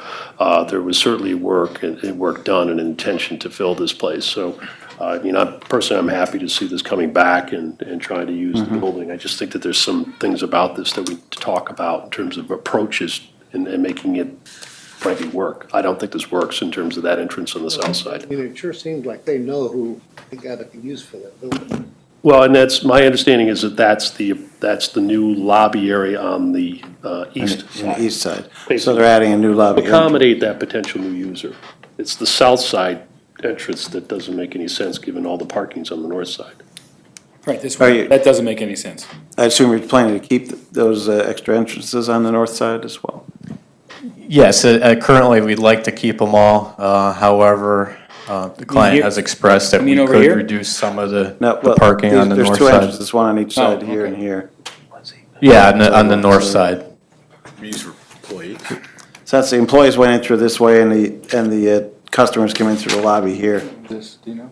S8: there was certainly work and work done and intention to fill this place. So, personally, I'm happy to see this coming back and trying to use the building. I just think that there's some things about this that we need to talk about in terms of approaches and making it frankly work. I don't think this works in terms of that entrance on the south side.
S3: It sure seems like they know who they got to use for that building.
S8: Well, and that's, my understanding is that that's the new lobby area on the east side.
S6: East side. So they're adding a new lobby.
S8: Accommodate that potential new user. It's the south side entrance that doesn't make any sense, given all the parking's on the north side.
S14: Right, that doesn't make any sense.
S6: I assume you're planning to keep those extra entrances on the north side as well?
S20: Yes, currently we'd like to keep them all. However, the client has expressed that we could reduce some of the parking on the north
S6: There's two
S20: side.
S6: entrances, one on each side, here and here.
S20: Yeah, on the north side.
S6: So that's the employees went in through this way and the customers came in through the lobby here.
S14: Do you know?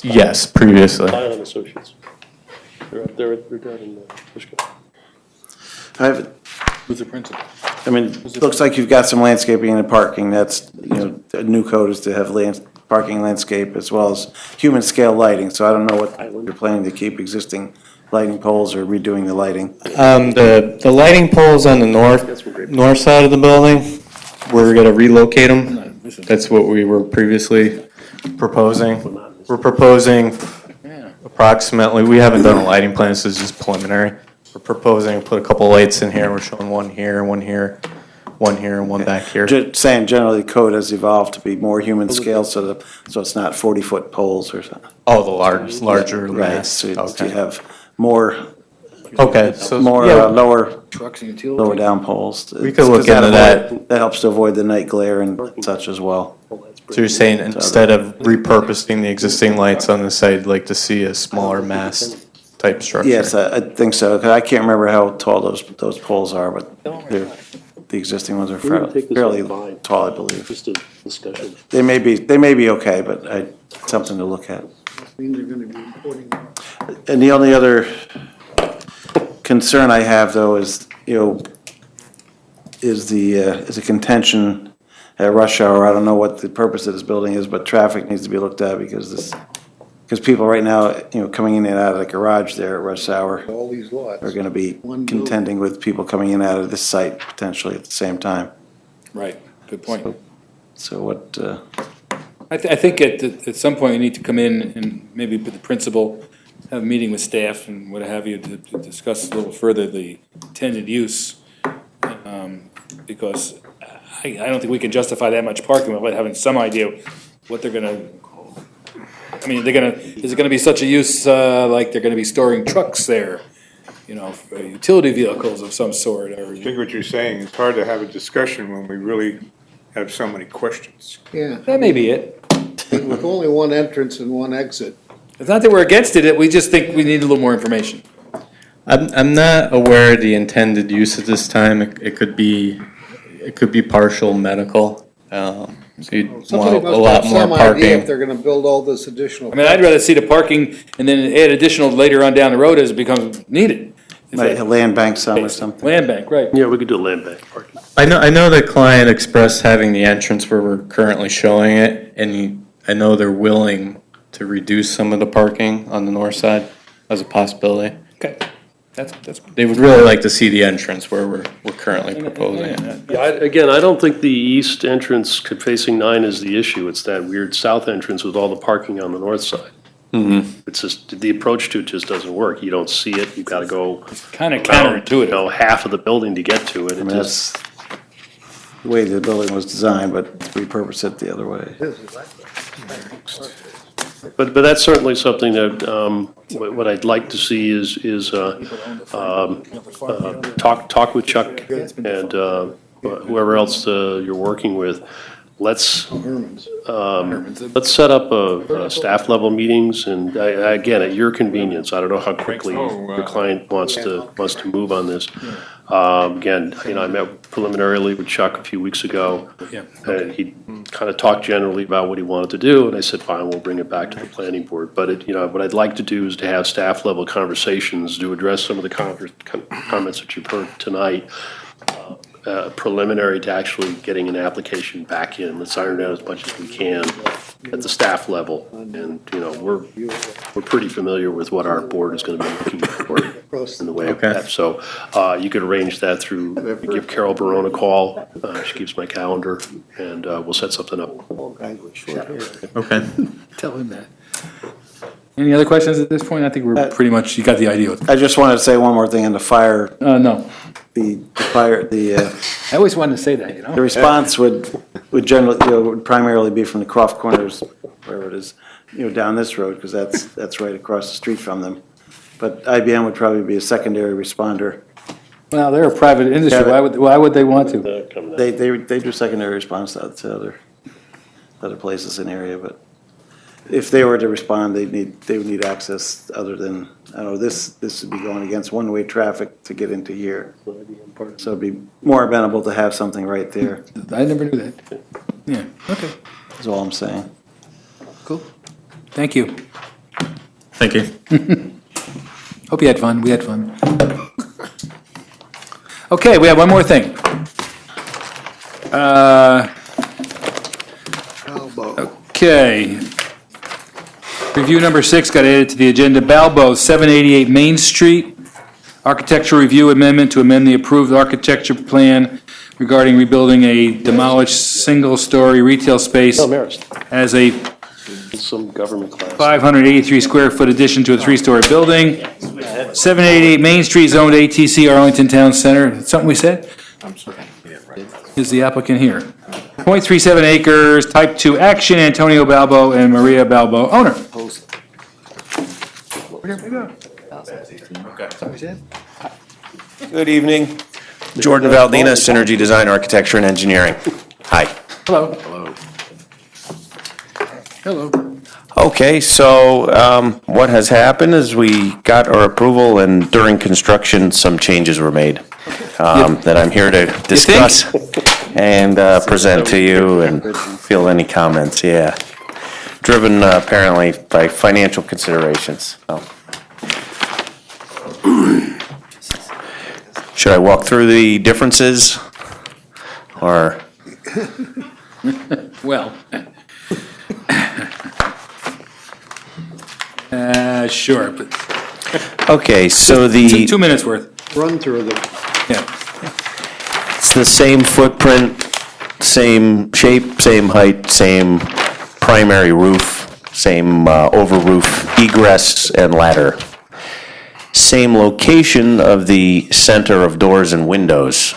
S20: Yes, previously.
S8: Lion Associates. They're up there, they're down in Fishkill.
S14: Who's the principal?
S6: I mean, it looks like you've got some landscaping and parking. That's, a new code is to have parking landscape as well as human scale lighting. So I don't know what you're planning to keep existing lighting poles or redoing the lighting.
S20: The lighting poles on the north side of the building, we're gonna relocate them. That's what we were previously proposing. We're proposing approximately, we haven't done a lighting plan, this is just preliminary. We're proposing to put a couple lights in here. We're showing one here, one here, one here, and one back here.
S6: Just saying, generally, the code has evolved to be more human scale, so it's not 40-foot poles or something.
S20: Oh, the larger
S6: Right,
S20: mass.
S6: so you
S20: Okay.
S6: have more.
S20: Okay, so
S6: More
S20: yeah,
S6: lower
S14: Trucks and utilities.
S6: lower down poles.
S20: We could look into that.
S6: That helps to avoid the night glare and such as well.
S20: So you're saying instead of repurposing the existing lights on the site, you'd like to see a smaller mast type structure?
S6: Yes, I think so, 'cause I can't remember how tall those poles are, but the existing ones are fairly tall, I believe.
S8: Just a discussion.
S6: They may be okay, but something to look at.
S3: Mean they're going to be importing.
S6: And the only other concern I have, though, is, is the contention at rush hour. I don't know what the purpose of this building is, but traffic needs to be looked at because people right now, coming in and out of the garage there at rush hour
S3: All these lots.
S6: are gonna be contending with people coming in and out of this site potentially at the same time.
S14: Right, good point.
S6: So what,
S14: I think at some point, you need to come in and maybe put the principal, have a meeting with staff and what have you to discuss a little further the intended use. Because I don't think we can justify that much parking without having some idea what they're gonna, is it gonna be such a use, like they're gonna be storing trucks there? For utility vehicles of some sort, or.
S10: I think what you're saying, it's hard to have a discussion when we really have so many questions.
S3: Yeah.
S14: That may be it.
S3: With only one entrance and one exit.
S14: It's not that we're against it, we just think we need a little more information.
S20: I'm not aware of the intended use at this time. It could be partial medical. So you'd want
S3: Somebody
S20: a
S3: must
S20: lot
S3: have
S20: more
S3: some idea if
S20: parking.
S3: they're going to build all this additional.
S14: I'd rather see the parking and then add additional later on down the road as it becomes needed.
S6: like a land bank some or something?
S14: Land bank, right.
S8: Yeah, we could do a land bank parking.
S20: I know the client expressed having the entrance where we're currently showing it, and I know they're willing to reduce some of the parking on the north side as a possibility.
S14: Okay, that's.
S20: They would really like to see the entrance where we're currently proposing it.
S8: Yeah, I don't think the east entrance facing 9 is the issue. It's that weird south entrance with all the parking on the north side.
S20: Mm-hmm.
S8: It's just, the approach to it just doesn't work. You don't see it. You've got to go.
S14: Kind of counterintuitive.
S8: Half of the building to get to it.
S6: I mean, that's the way the building was designed, but repurpose it the other way.
S8: But that's certainly something that, what I'd like to see is talk with Chuck and whoever else you're working with. Let's set up a staff level meetings and again, at your convenience. I don't know how quickly the client wants to move on this. Again, I met preliminarily with Chuck a few weeks ago. And he kind of talked generally about what he wanted to do, and I said, fine, we'll bring it back to the planning board. But what I'd like to do is to have staff level conversations to address some of the comments that you've heard tonight. preliminary to actually getting an application back in. Let's iron out as much as we can at the staff level. And, we're pretty familiar with what our board is going to be looking for in the way of that. So you could arrange that through, give Carol Barone a call. She keeps my calendar, and we'll set something up.
S4: Okay.
S1: Tell him that. Any other questions at this point? I think we're pretty much, you got the idea.
S6: I just wanted to say one more thing on the fire.
S1: No.
S6: The fire,
S1: I always wanted to say that,
S6: the response would generally, would primarily be from the Croft Corners, wherever it is, down this road, because that's right across the street from them. But IBM would probably be a secondary responder.
S1: Well, they're a private industry. Why would they want to?
S6: They do secondary response to other places in the area, but if they were to respond, they would need access other than, I don't know, this would be going against one-way traffic to get into here. So it'd be more amenable to have something right there.
S1: I never knew that. Yeah, okay.
S6: That's all I'm saying.
S1: Cool. Thank you.
S4: Thank you.
S1: Hope you had fun. We had fun. Okay, we have one more thing. Okay. Review number 6 got added to the agenda. Balbo, 788 Main Street. Architectural review amendment to amend the approved architecture plan regarding rebuilding a demolished single-story retail space as a
S8: Some government class.
S1: 583 square foot addition to a 3-story building. 788 Main Street, zoned ATC, Arlington Town Center. Something we said? Is the applicant here? 0.37 acres, type 2 action, Antonio Balbo and Maria Balbo, owner. Where did we go? Something we said?
S21: Good evening. Jordan Valdina, Synergy Design, Architecture, and Engineering. Hi.
S1: Hello. Hello.
S21: Okay, so what has happened is we got our approval, and during construction, some changes were made that I'm here to discuss and present to you and field any comments, yeah. Driven apparently by financial considerations. So. Should I walk through the differences, or?
S1: Well. Sure, but.
S21: Okay, so the.
S1: 2 minutes worth.
S3: Run through them.
S1: Yeah.
S21: It's the same footprint, same shape, same height, same primary roof, same over roof egress and ladder. Same location of the center of doors and windows.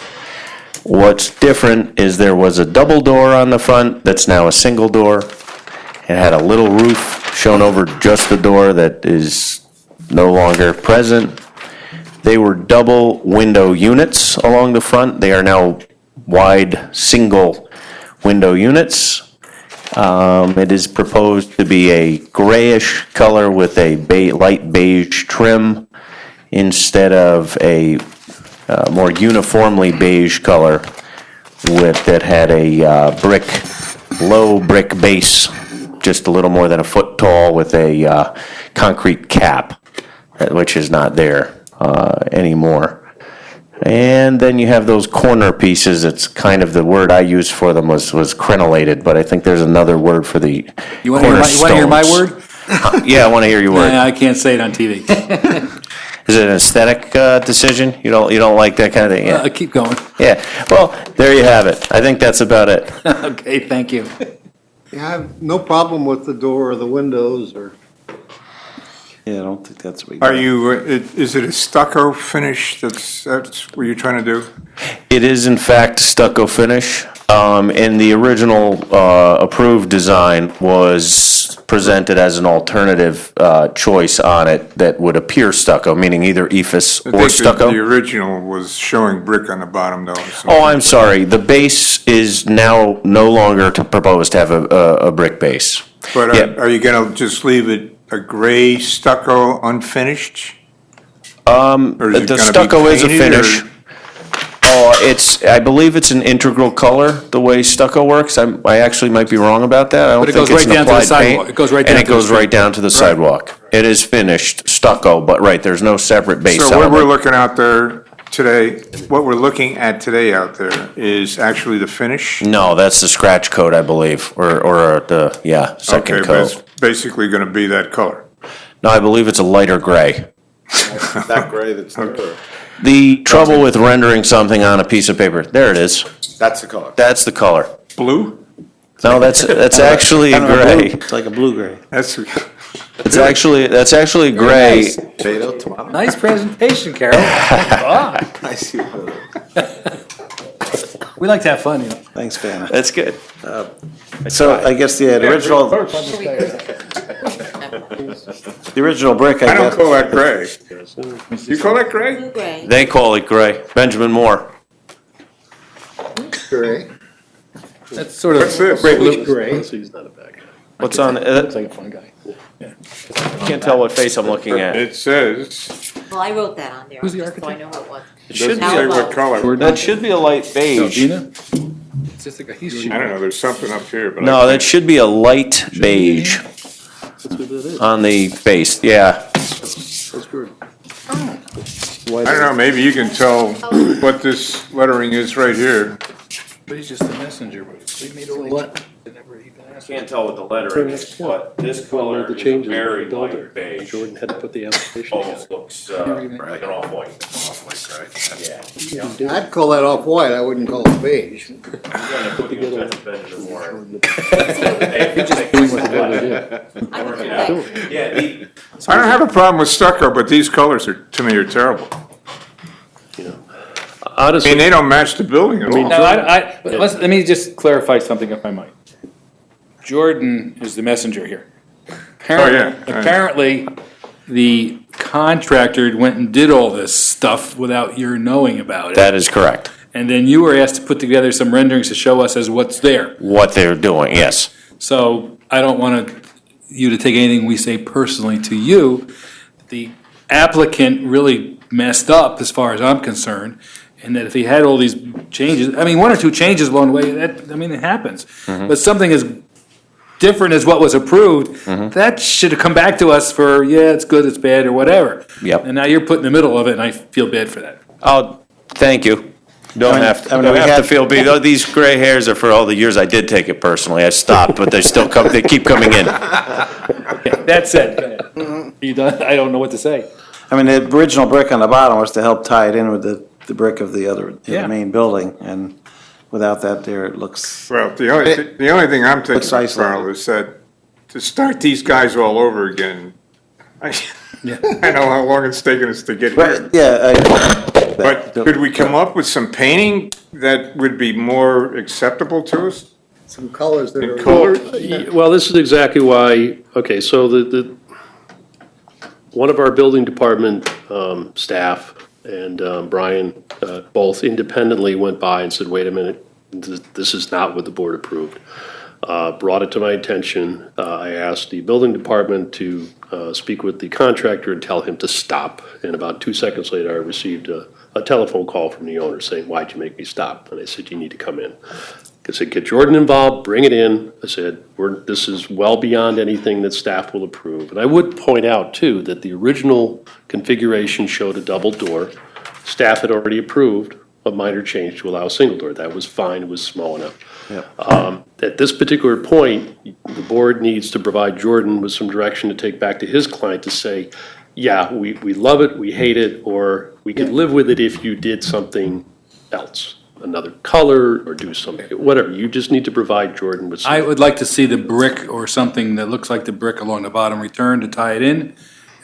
S21: What's different is there was a double door on the front that's now a single door. It had a little roof shown over just the door that is no longer present. They were double window units along the front. They are now wide single window units. It is proposed to be a grayish color with a light beige trim instead of a more uniformly beige color that had a low brick base, just a little more than a foot tall with a concrete cap, which is not there anymore. And then you have those corner pieces. It's kind of the word I used for them was crenellated, but I think there's another word for the
S1: You want to hear my word?
S21: Yeah, I want to hear your word.
S1: Yeah, I can't say it on TV.
S21: Is it an aesthetic decision? You don't like that kind of thing? Yeah.
S1: Keep going.
S21: Yeah. Well, there you have it. I think that's about it.
S1: Okay, thank you.
S3: Yeah, I have no problem with the door or the windows or.
S6: Yeah, I don't think that's what.
S10: Are you, is it a stucco finish that's what you're trying to do?
S21: It is in fact stucco finish. And the original approved design was presented as an alternative choice on it that would appear stucco, meaning either ephes or stucco.
S10: The original was showing brick on the bottom though. So.
S21: Oh, I'm sorry. The base is now no longer proposed to have a brick base.
S10: But are you going to just leave it a gray stucco unfinished?
S21: The stucco is a finish. I believe it's an integral color, the way stucco works. I actually might be wrong about that. I don't think it's an applied paint.
S1: It goes right down
S21: and it goes right down to the sidewalk. It is finished stucco, but there's no separate base
S10: So what
S21: element.
S10: we're looking out there today, what we're looking at today out there is actually the finish?
S21: No, that's the scratch coat, I believe, or the, yeah, second
S10: Okay, but it's
S21: coat.
S10: basically going to be that color.
S21: No, I believe it's a lighter gray.
S11: That gray that's there.
S21: The trouble with rendering something on a piece of paper, there it is.
S11: That's the color.
S21: That's the color.
S10: Blue?
S21: No, that's actually
S6: Kind of a blue-
S21: gray.
S6: It's like a blue-gray.
S10: That's,
S21: That's actually gray.
S14: nice.
S11: Potato, tomato.
S14: Nice presentation, Carol.
S11: I see.
S14: We like to have fun, you know.
S6: Thanks, Vanna.
S21: That's good.
S6: So I guess the original brick,
S10: I
S6: I
S10: don't
S6: guess.
S10: call that gray. You call that gray?
S16: Blue gray.
S21: They call it gray. Benjamin Moore.
S3: Gray.
S14: That's sort of.
S10: What's this?
S14: Great
S3: Gray.
S8: He's not a bad guy.
S21: What's on,
S14: Looks like a fun guy.
S21: can't tell what face I'm looking at.
S10: It says,
S16: Well, I wrote that on there,
S14: Who's the
S16: just so I know what it was.
S21: It should
S10: doesn't
S21: be,
S10: say what color.
S21: that should be a light
S14: No,
S21: beige.
S14: Dina? It's just like a, he's.
S10: I don't know, there's something up here, but.
S21: No, that should be a light beige on the base, yeah.
S10: I don't know, maybe you can tell what this lettering is right here.
S14: But he's just a messenger, but they made all what?
S21: Can't tell what the lettering is, but this color
S8: The
S21: is
S8: changes
S21: very
S8: in the builder.
S21: light beige.
S8: Jordan had to put the application together.
S21: Almost looks, like an off-white. Yeah.
S3: I'd call that off-white, I wouldn't call it beige.
S21: I'm gonna put you in touch with Benjamin Moore.
S8: You're just doing what the builder did.
S21: Yeah,
S10: I don't have a problem with stucco, but these colors are, to me, are terrible. I
S8: Honestly,
S10: mean, they don't match the building at all.
S14: No, let me just clarify something if I might. Jordan is the messenger here.
S10: yeah.
S14: Apparently, the contractor went and did all this stuff without your knowing about it.
S21: that is correct.
S14: And then you were asked to put together some renderings to show us as what's there.
S21: What they're doing, yes.
S14: So I don't want you to take anything we say personally to you. The applicant really messed up as far as I'm concerned. And that if he had all these changes, I mean, one or two changes along the way, it happens. But something as different as what was approved, that should have come back to us for, yeah, it's good, it's bad, or whatever.
S21: Yep.
S14: And now you're put in the middle of it, and I feel bad for that.
S21: Oh, thank you. Don't have to,
S6: I mean,
S21: don't
S6: we
S21: have to
S6: had-
S21: feel bad. Oh, these gray hairs are for all the years I did take it personally. I stopped, but they still come, they keep coming in.
S14: Okay, that's it. Go ahead. You done? I don't know what to say.
S6: I mean, the original brick on the bottom was to help tie it in with the brick of the other,
S14: Yeah.
S6: the main building, and without that there, it looks,
S10: Well, the only thing I'm thinking,
S6: Looks isolated.
S10: Carl, is that to start these guys all over again, I know how long it's taken us to get here.
S6: but, yeah,
S10: But could we come up with some painting that would be more acceptable to us
S3: Some colors that
S10: in
S3: are.
S10: color?
S8: well, this is exactly why, okay, so one of our building department staff and Brian both independently went by and said, wait a minute, this is not what the board approved. Brought it to my attention. I asked the building department to speak with the contractor and tell him to stop. And about 2 seconds later, I received a telephone call from the owner saying, why'd you make me stop? And I said, you need to come in. I said, get Jordan involved, bring it in. I said, this is well beyond anything that staff will approve. And I would point out, too, that the original configuration showed a double door. Staff had already approved a minor change to allow a single door. That was fine, it was small enough. At this particular point, the board needs to provide Jordan with some direction to take back to his client to say, yeah, we love it, we hate it, or we could live with it if you did something else. Another color or do something, whatever. You just need to provide Jordan with some.
S14: I would like to see the brick or something that looks like the brick along the bottom return to tie it in.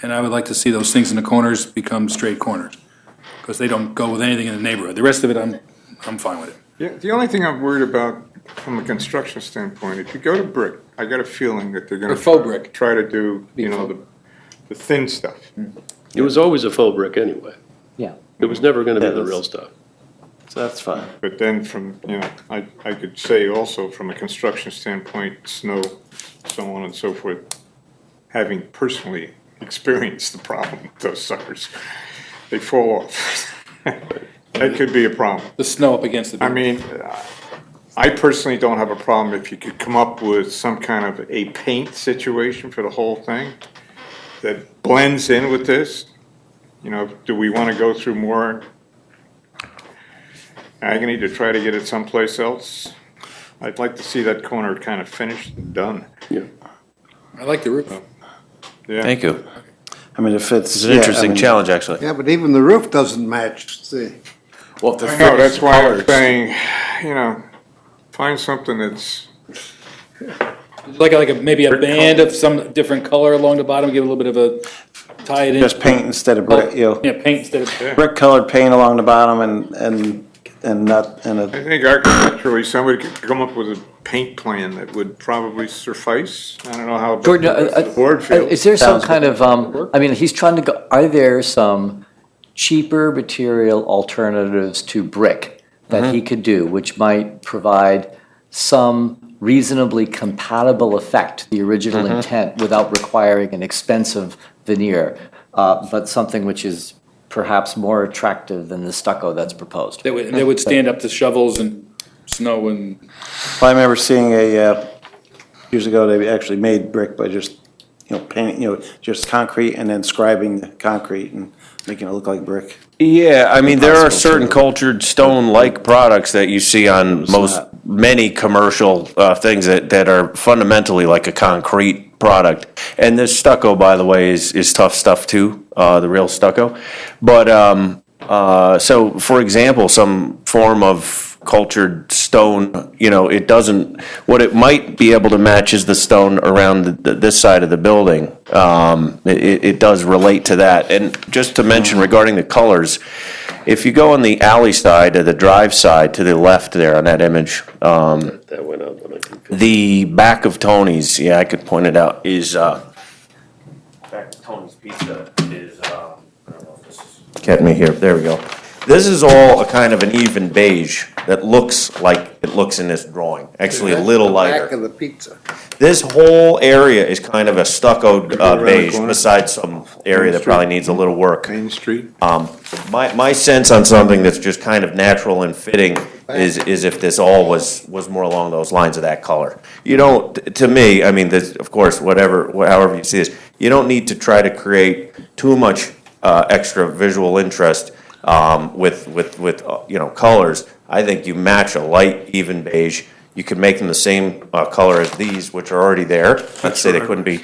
S14: And I would like to see those things in the corners become straight corners. Because they don't go with anything in the neighborhood. The rest of it, I'm fine with it.
S10: Yeah, the only thing I'm worried about from a construction standpoint, if you go to brick, I got a feeling that they're gonna.
S14: Or faux brick.
S10: Try to do, the thin stuff.
S8: It was always a faux brick anyway.
S7: Yeah.
S8: It was never gonna be the real stuff.
S6: so that's fine.
S10: But then from, I could say also from a construction standpoint, snow, so on and so forth, having personally experienced the problem with those suckers, they fall off. That could be a problem.
S14: The snow up against the
S10: I
S14: building.
S10: mean, I personally don't have a problem if you could come up with some kind of a paint situation for the whole thing that blends in with this. Do we want to go through more agony to try to get it someplace else. I'd like to see that corner kind of finished and done.
S1: I like the roof.
S10: Yeah.
S21: Thank you.
S6: I mean, if it's.
S21: It's an interesting challenge, actually.
S3: Yeah, but even the roof doesn't match, see.
S21: Well, the
S10: I know, that's why I'm
S21: colors-
S10: saying, find something that's,
S1: Like maybe a band of some different color along the bottom, give a little bit of a, tie it in.
S6: Just paint instead of brick,
S1: Yeah, paint instead of.
S6: brick colored paint along the bottom and not, and
S10: I
S6: a,
S10: think architecturally, somebody could come up with a paint plan that would probably suffice. I don't know how
S7: Jordan,
S10: the board feels.
S7: is there some kind of, I mean, he's trying to go, are there some cheaper material alternatives to brick that he could do, which might provide some reasonably compatible effect to the original intent without requiring an expensive veneer, but something which is perhaps more attractive than the stucco that's proposed?
S1: They would stand up to shovels and snow and.
S6: I remember seeing years ago, they actually made brick by just, painting, just concrete and then scribing the concrete and making it look like brick.
S21: Yeah, I mean, there are certain cultured stone-like products that you see on many commercial things that are fundamentally like a concrete product. And this stucco, by the way, is tough stuff too, the real stucco. But, so for example, some form of cultured stone, it doesn't, what it might be able to match is the stone around this side of the building. It does relate to that. And just to mention regarding the colors, if you go on the alley side, to the drive side, to the left there on that image,
S8: That went out, but I can.
S21: the back of Tony's, I could point it out, is, back of Tony's Pizza is, I don't know if this is getting me here, there we go. This is all a kind of an even beige that looks like it looks in this drawing, actually a little lighter.
S3: Back of the pizza.
S21: This whole area is kind of a stuccoed
S10: around the
S21: beige,
S10: corner.
S21: besides some area that probably needs a little work.
S10: Main Street.
S21: My sense on something that's just kind of natural and fitting is if this all was more along those lines of that color. You don't, to me, I mean, this, of course, however you see this, you don't need to try to create too much extra visual interest with colors. I think you match a light, even beige. You could make them the same color as these, which are already there. Let's say they couldn't be,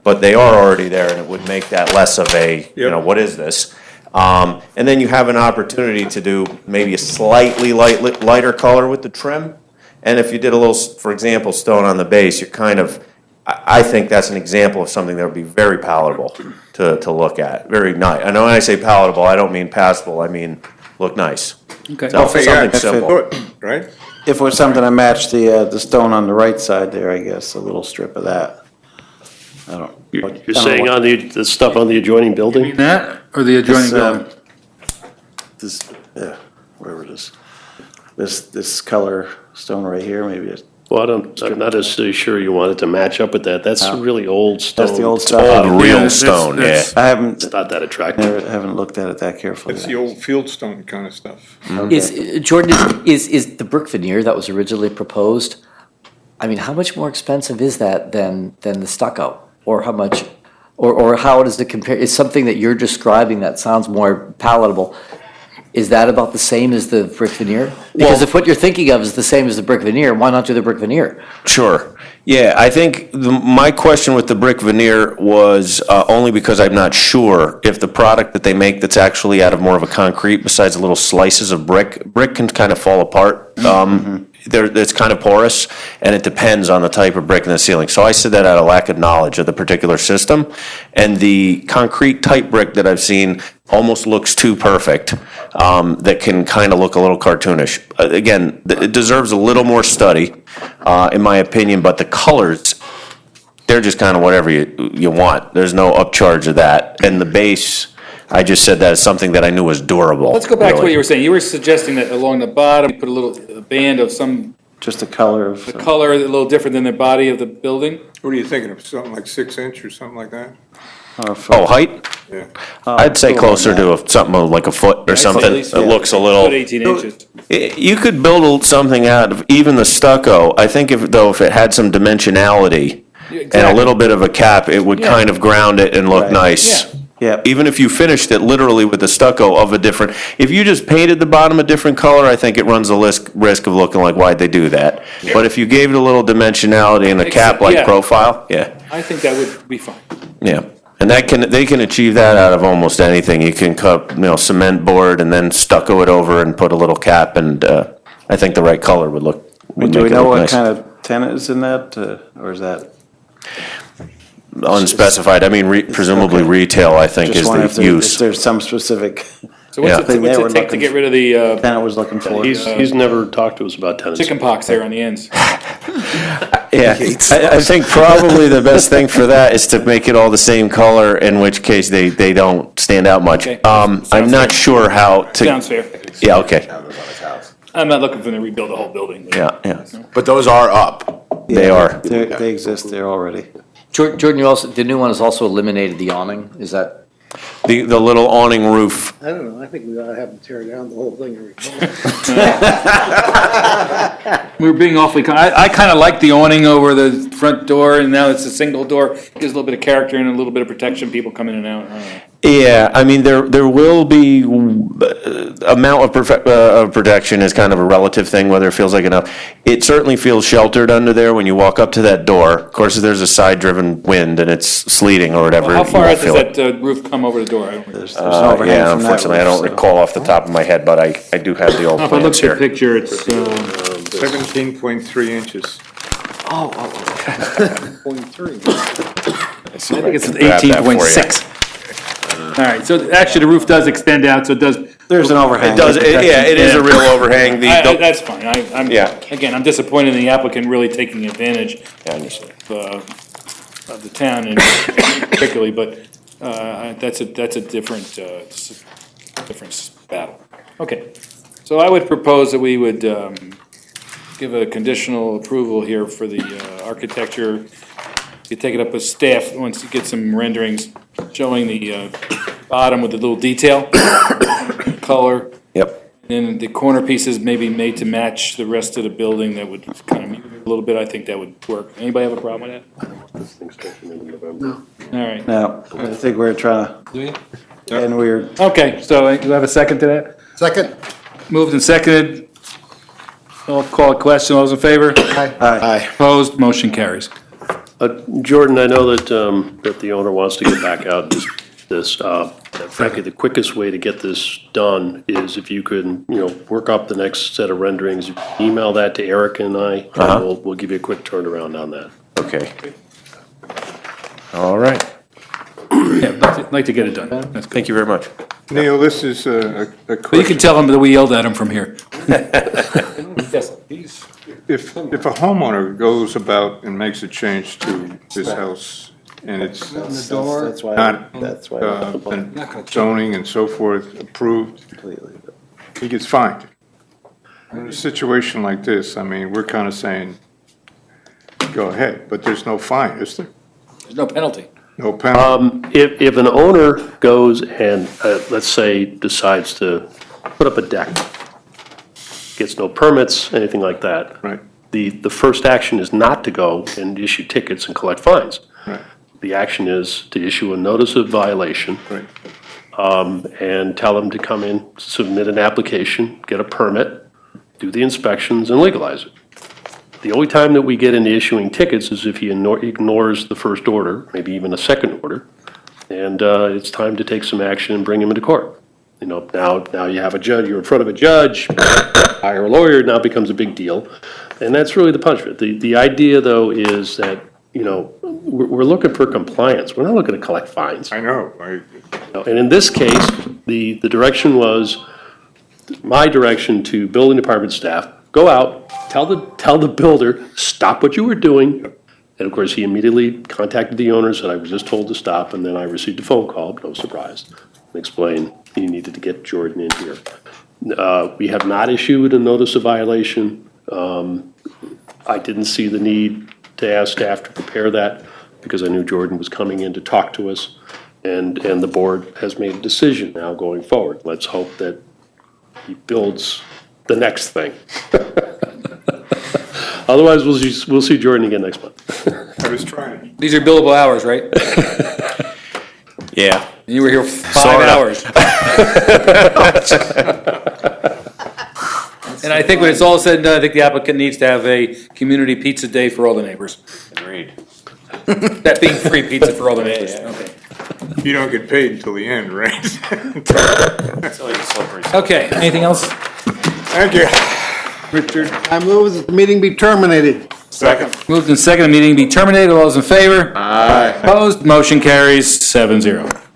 S21: but they are already there, and it would make that less of a, what is this? And then you have an opportunity to do maybe a slightly lighter color with the trim. And if you did a little, for example, stone on the base, you're kind of, I think that's an example of something that would be very palatable to look at. Very nice. I know when I say palatable, I don't mean passable. I mean look nice.
S1: Okay.
S21: So, something simple.
S10: Right?
S6: If it was something to match the stone on the right side there, I guess, a little strip of that. I don't.
S8: You're saying on the stuff on the adjoining building?
S1: That or the adjoining building?
S6: Wherever it is. This color stone right here, maybe it's.
S8: Well, I'm not necessarily sure you want it to match up with that. That's really old stone.
S6: That's the old
S8: It's
S6: stuff.
S21: Old real stone, yeah.
S6: I haven't.
S8: It's not that attractive.
S6: Haven't looked at it that carefully.
S10: It's the old fieldstone kind of stuff.
S7: Jordan, is the brick veneer that was originally proposed, I mean, how much more expensive is that than the stucco? Or how much, or how does it compare? Is something that you're describing that sounds more palatable, is that about the same as the brick veneer? Because if what you're thinking of is the same as the brick veneer, why not do the brick veneer?
S21: Sure. Yeah, I think my question with the brick veneer was only because I'm not sure if the product that they make that's actually out of more of a concrete, besides little slices of brick can kind of fall apart. It's kind of porous, and it depends on the type of brick in the ceiling. So I said that out of lack of knowledge of the particular system. And the concrete type brick that I've seen almost looks too perfect, that can kind of look a little cartoonish. Again, it deserves a little more study, in my opinion, but the colors, they're just kind of whatever you want. There's no upcharge of that. And the base, I just said that as something that I knew was durable.
S1: Let's go back to
S21: really.
S1: what you were saying. You were suggesting that along the bottom, you put a little band of some.
S6: Just the color of.
S1: The color a little different than the body of the building.
S10: What are you thinking of? Something like 6 inch or something like that?
S21: Oh, height?
S10: Yeah.
S21: I'd say closer to something like a foot or something.
S1: at least,
S21: It looks a little.
S1: Foot 18 inches.
S21: You could build something out of even the stucco. I think if it had some dimensionality and a little bit of a cap, it would kind of ground it and look nice.
S6: Yeah.
S21: Even if you finished it literally with the stucco of a different, if you just painted the bottom a different color, I think it runs the risk of looking like, why'd they do that? But if you gave it a little dimensionality and a cap-like
S1: Yeah.
S21: profile, yeah,
S1: I think that would be fine.
S21: yeah. And they can achieve that out of almost anything. You can cut, cement board and then stucco it over and put a little cap, and I think the right color would look, would
S6: Do we
S21: make it
S6: know
S21: look
S6: what
S21: nice.
S6: kind of tenant is in that, or is that?
S21: Unspecified, I mean, presumably retail, I think,
S6: Just
S21: is
S6: wondering
S21: the
S6: if
S21: use.
S6: there's some specific
S1: So what's
S21: Yeah.
S1: it,
S6: thing
S1: what's
S6: they were
S1: it take to
S6: looking
S1: get rid of the
S6: tenant was looking for.
S8: He's never talked to us about tenants.
S1: chicken pox there on the ends?
S21: Yeah, I think probably the best thing for that is to make it all the same color, in which case they don't stand out much.
S1: Okay.
S21: I'm not sure how to.
S1: Sounds fair.
S21: Yeah, okay,
S1: I'm not looking for them to rebuild the whole building.
S21: yeah.
S11: But those are up.
S21: They are.
S6: They exist there already.
S7: Jordan, the new one has also eliminated the awning, is that?
S21: The little awning roof,
S3: I don't know, I think we ought to have them tear down the whole thing and
S1: We were being awfully, I kind of like the awning over the front door, and now it's a single door. Gives a little bit of character and a little bit of protection, people come in and out. I don't know.
S21: yeah, I mean, there will be, amount of protection is kind of a relative thing, whether it feels like enough. It certainly feels sheltered under there when you walk up to that door. Of course, if there's a side-driven wind and it's sleeting or whatever,
S1: How
S21: you
S1: far
S21: won't
S1: out
S21: feel
S1: does
S21: it.
S1: that roof come over the door? I don't
S6: There's an overhang
S21: Yeah,
S6: from that
S21: unfortunately, I
S6: roof,
S21: don't
S6: so-
S21: recall off the top of my head, but I do have the old
S1: If I look
S21: plans
S1: at the
S21: here.
S1: picture, it's,
S10: 17.3 inches.
S1: I think it's
S21: Grab that for you.
S1: 18.6. All right, so actually the roof does extend out, so it does.
S6: There's an overhang.
S21: It does, yeah, it is a real overhang.
S1: That's fine.
S21: Yeah.
S1: Again, I'm disappointed in the applicant really taking advantage
S21: I understand.
S1: of the town and particularly, but that's a different, different battle. Okay, so I would propose that we would give a conditional approval here for the architecture. You take it up with staff, once you get some renderings showing the bottom with the little detail, color.
S21: Yep.
S1: And the corner pieces may be made to match the rest of the building, that would kind of mute it a little bit. I think that would work. Anybody have a problem with that? All right.
S6: No, I think we're trying to, and we're,
S1: Okay, so do I have a second to that?
S3: Second.
S1: Moved and seconded. I'll call a question. All those in favor?
S3: Aye.
S1: Opposed? Motion carries.
S8: Jordan, I know that, that the owner wants to get back out frankly, the quickest way to get this done is if you could, work up the next set of renderings, email that to Eric and I, and we'll give you a quick turnaround on that.
S21: Okay. All right.
S1: Yeah, I'd like to get it done. That's good.
S21: Thank you very much.
S10: Neil, this is a
S1: But you
S10: question.
S1: can tell him that we yelled at him from here. Yes.
S10: If a homeowner goes about and makes a change to this house and it's
S6: that's why,
S10: not
S6: that's why.
S10: been zoning and so forth approved, he gets fined. In a situation like this, I mean, we're kind of saying, go ahead, but there's no fine, is there?
S1: There's no penalty.
S10: No penalty?
S8: If an owner goes and, let's say, decides to put up a deck, gets no permits, anything like that.
S10: Right.
S8: The first action is not to go and issue tickets and collect fines.
S10: Right.
S8: The action is to issue a notice of violation.
S10: Right.
S8: And tell them to come in, submit an application, get a permit, do the inspections, and legalize it. The only time that we get into issuing tickets is if he ignores the first order, maybe even a second order, and it's time to take some action and bring him into court. Now you have a judge, you're in front of a judge, hire a lawyer, now it becomes a big deal, and that's really the punishment. The idea, though, is that, we're looking for compliance, we're not looking to collect fines.
S10: I know.
S8: And in this case, the direction was, my direction to building department staff, go out, tell the builder, stop what you were doing. And of course, he immediately contacted the owner, said, I was just told to stop, and then I received a phone call, no surprise, and explained he needed to get Jordan in here. We have not issued a notice of violation. I didn't see the need to ask staff to prepare that because I knew Jordan was coming in to talk to us. And the board has made a decision now going forward. Let's hope that he builds the next thing. Otherwise, we'll see Jordan again next month.
S10: I was trying.
S1: These are billable hours, right?
S21: Yeah.
S14: You were here 5
S21: Sorta.
S14: hours. And I think when it's all said and done, I think the applicant needs to have a community pizza day for all the neighbors.
S9: Agreed.
S14: That being free pizza for all the neighbors. Okay.
S10: You don't get paid until the end, right?
S9: It's always a slippery slope.
S14: Okay, anything else?
S10: Thank you.
S3: Richard, I move that the meeting be terminated.
S10: Second.
S14: Moved and seconded, meeting be terminated. All those in favor?
S10: Aye.
S14: Opposed? Motion carries 7-0.